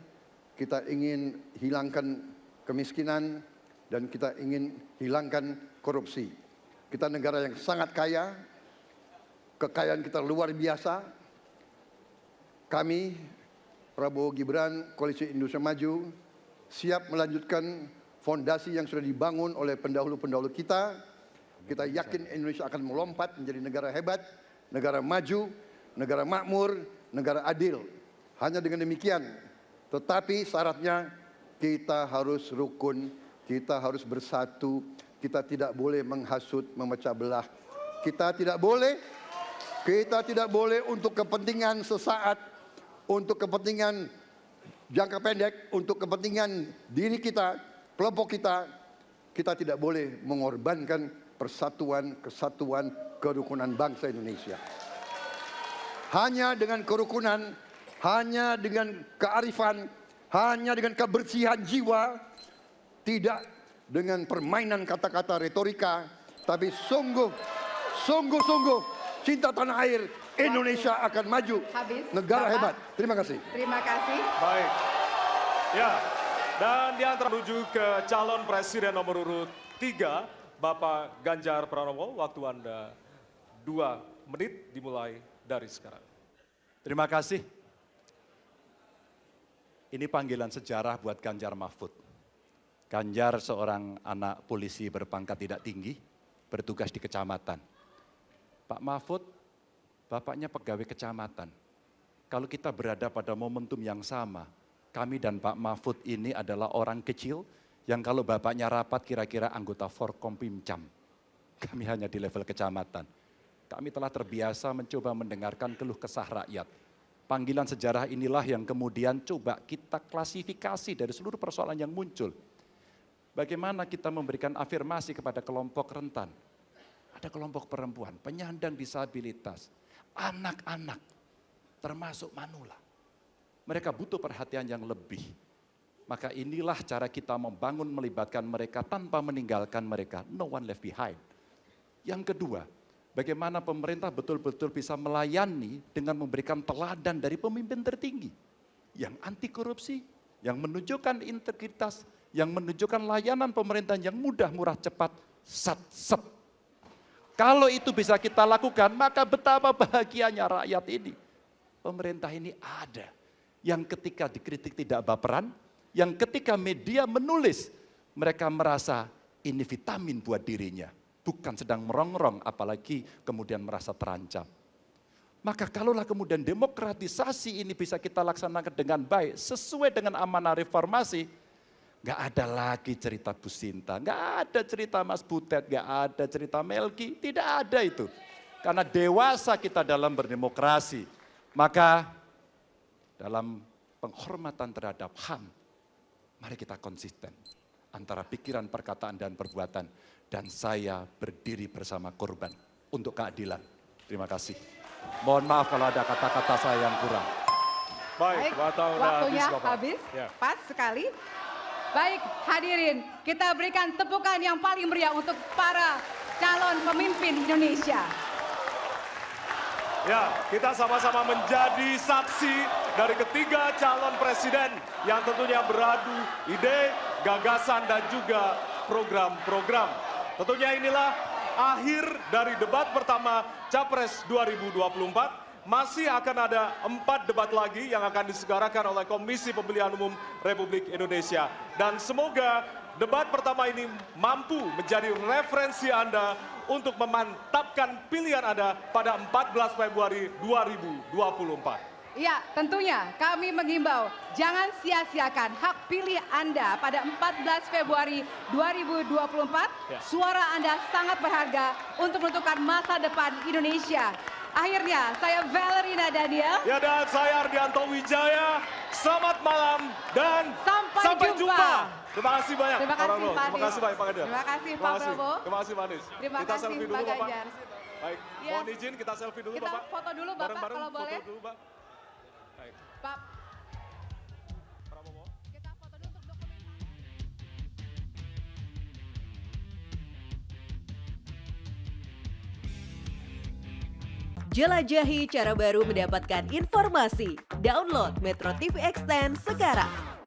kita ingin hilangkan kemiskinan, dan kita ingin hilangkan korupsi. Kita negara yang sangat kaya, kekayaan kita luar biasa. Kami, Prabowo Gibran, Koalisi Indonesia Maju, siap melanjutkan fondasi yang sudah dibangun oleh pendahulu-pendahulu kita. Kita yakin Indonesia akan melompat menjadi negara hebat, negara maju, negara makmur, negara adil. Hanya dengan demikian, tetapi syaratnya kita harus rukun, kita harus bersatu, kita tidak boleh menghasut, memecah belah. Kita tidak boleh untuk kepentingan sesaat, untuk kepentingan jangka pendek, untuk kepentingan diri kita, kelompok kita, kita tidak boleh mengorbankan persatuan, kesatuan, kerukunan bangsa Indonesia. Hanya dengan kerukunan, hanya dengan kearifan, hanya dengan kebersihan jiwa, tidak dengan permainan kata-kata retorika, tapi sungguh cinta tanah air, Indonesia akan maju. Habis, negara Bapak. hebat. Terima kasih. Terima kasih. Baik. Ya, dan diantar menuju ke calon presiden nomor urut 3, Bapak Ganjar Pranowo. Waktu Anda 2 menit dimulai dari sekarang. Terima kasih. Ini panggilan sejarah buat Ganjar Mahfud. Ganjar seorang anak polisi berpangkat tidak tinggi, bertugas di kecamatan. Pak Mahfud, bapaknya pegawai kecamatan. Kalau kita berada pada momentum yang sama, kami dan Pak Mahfud ini adalah orang kecil yang kalau bapaknya rapat kira-kira anggota Forkompimcam. Kami hanya di level kecamatan. Kami telah terbiasa mencoba mendengarkan keluh kesah rakyat. Panggilan sejarah inilah yang kemudian coba kita klasifikasi dari seluruh persoalan yang muncul. Bagaimana kita memberikan afirmasi kepada kelompok rentan. Ada kelompok perempuan, penyandang disabilitas, anak-anak, termasuk manula. Mereka butuh perhatian yang lebih. Maka inilah cara kita membangun melibatkan mereka tanpa meninggalkan mereka. No one left behind. Yang kedua, bagaimana pemerintah betul-betul bisa melayani dengan memberikan teladan dari pemimpin tertinggi. Yang anti korupsi, yang menunjukkan integritas, yang menunjukkan layanan pemerintahan yang mudah, murah, cepat, sat. Kalau itu bisa kita lakukan, maka betapa bahagianya rakyat ini. Pemerintah ini ada. Yang ketika dikritik tidak baperan, yang ketika media menulis, mereka merasa ini vitamin buat dirinya. Bukan sedang merongrong, apalagi kemudian merasa terancam. Maka kalaulah kemudian demokratisasi ini bisa kita laksanakan dengan baik, sesuai dengan amanah reformasi, gak ada lagi cerita Bu Sinta, gak ada cerita Mas Butet, gak ada cerita Melki, tidak ada itu. Karena dewasa kita dalam berdemokrasi, maka dalam penghormatan terhadap HAM, mari kita konsisten antara pikiran, perkataan, dan perbuatan. Dan saya berdiri bersama korban untuk keadilan. Terima kasih. Mohon maaf kalau ada kata-kata saya yang kurang. Baik, waktunya Bapak. habis, Ya. pas sekali. Baik, hadirin, kita berikan tepukan yang paling meriah untuk para calon pemimpin Indonesia. Ya, kita sama-sama menjadi saksi dari ketiga calon presiden yang tentunya beradu ide, gagasan, dan juga program-program. Tentunya inilah akhir dari debat pertama Capres 2024. Masih akan ada 4 debat lagi yang akan diselenggarakan oleh Komisi Pemilihan Umum Republik Indonesia. Dan semoga debat pertama ini mampu menjadi referensi Anda untuk memantapkan pilihan Anda pada 14 Februari 2024. Ya, tentunya kami mengimbau jangan sia-siakan hak pilih Anda pada 14 Februari 2024. Ya. Suara Anda sangat berharga untuk menentukan masa depan Indonesia. Akhirnya, saya Valerina Daniel. Ya, dan saya Ardianto Wijaya. Selamat malam dan Sampai jumpa. Terima kasih banyak. Terima Pak kasih, Prabowo. Pak Terima kasih Anies. banyak Pak Ganjar. Terima kasih, Pak Prabowo. Terima kasih Pak Anies. Terima Kita kasih, selfie dulu Pak Bapak. Ganjar. Baik, Ya. mohon izin kita selfie dulu Kita Bapak. foto dulu Bapak Bareng-bareng kalau boleh. foto dulu Pak. Baik, Pak, Prabowo. kita foto dulu untuk dokumen. Jelajahi cara baru mendapatkan informasi. Download Metro TV Extend sekarang.